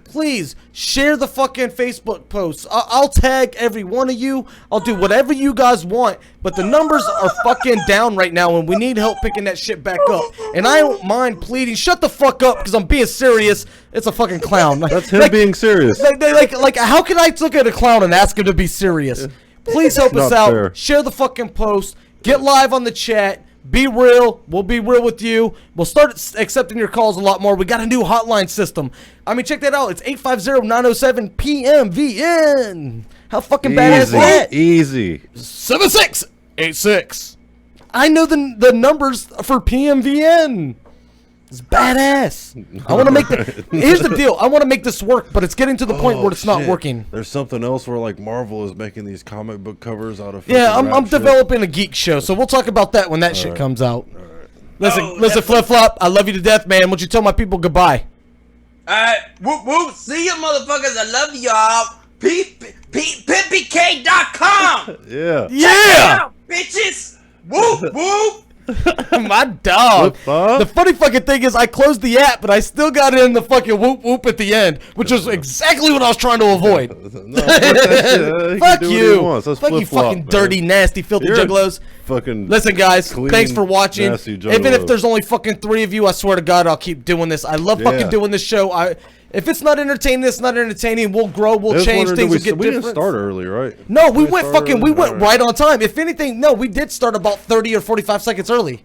share the fucking Facebook posts. I'll tag every one of you. I'll do whatever you guys want. But the numbers are fucking down right now, and we need help picking that shit back up. And I don't mind pleading. Shut the fuck up, because I'm being serious. It's a fucking clown. That's him being serious. Like, how can I look at a clown and ask him to be serious? Please help us out. Fair. Share the fucking post. Get live on the chat. Be real. We'll be real with you. We'll start accepting your calls a lot more. We got a new hotline system. I mean, check that out. It's 850-907-PMVN. How fucking badass is that? Easy. 7686. I know the numbers for PMVN. It's badass. I want to make here's the deal. I want to make this work, but it's getting to the point where it's not working. There's something else where like Marvel is making these comic book covers out of. Yeah, I'm developing a geek show, so we'll talk about that when that shit comes out. Listen, Flip Flop. I love you to death, man. Won't you tell my people goodbye? Whoop whoop. See you, motherfuckers. I love y'all. PimpyK.com. Yeah. Check it out, bitches. Whoop whoop. My dog. The funny fucking thing is I closed the app, but I still got in the fucking whoop whoop at the end, which is exactly what I was trying to avoid. Fuck you. Fuck you fucking dirty, nasty, filthy juggalos. Listen, guys, thanks for watching. Even if there's only fucking 3 of you, I swear to God, I'll keep doing this. I love fucking doing this show. If it's not entertaining, it's not entertaining. We'll grow, we'll change things, we'll get different. We didn't start early, right? No, we went right on time. If anything, no, we did start about 30 or 45 seconds early.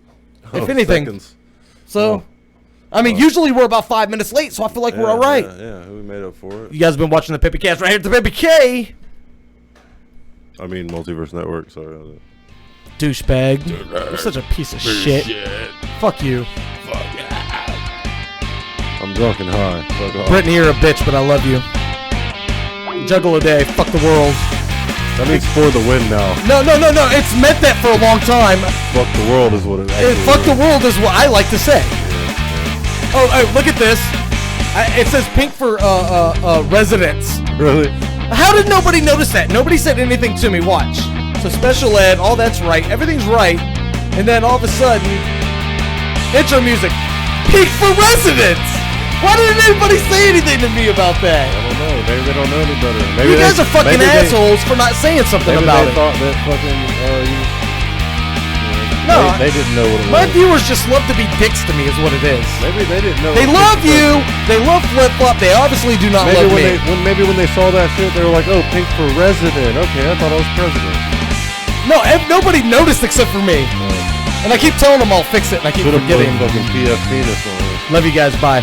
If anything. Seconds. So, I mean, usually we're about 5 minutes late, so I feel like we're all right. Yeah, we made up for it. You guys have been watching the PimpyKast right here at the PimpyK. I mean, Multiverse Network, sorry. Douchebag. You're such a piece of shit. Fuck you. I'm drunk and high. Fuck off. Brittany, you're a bitch, but I love you. Juggle a day. Fuck the world. That means for the win now. No. It's meant that for a long time. Fuck the world is what it is. Fuck the world is what I like to say. Oh, look at this. It says pink for residents. Really? How did nobody notice that? Nobody said anything to me. Watch. So special ed, all that's right. Everything's right. And then all of a sudden, intro music. Pink for residents. Why didn't anybody say anything to me about that? I don't know. Maybe they don't know any better. Maybe you guys are fucking assholes for not saying something about it. Maybe they thought that fucking... No, they didn't know what it was. My viewers just love to be dicks to me is what it is. Maybe they didn't know. They love you. They love Flip Flop. They obviously do not love me. Maybe when they saw that shit, they were like, oh, pink for resident. Okay, I thought I was president. No, nobody noticed except for me. And I keep telling them I'll fix it, and I keep forgetting. Fucking PF penis on it. Love you guys. Bye.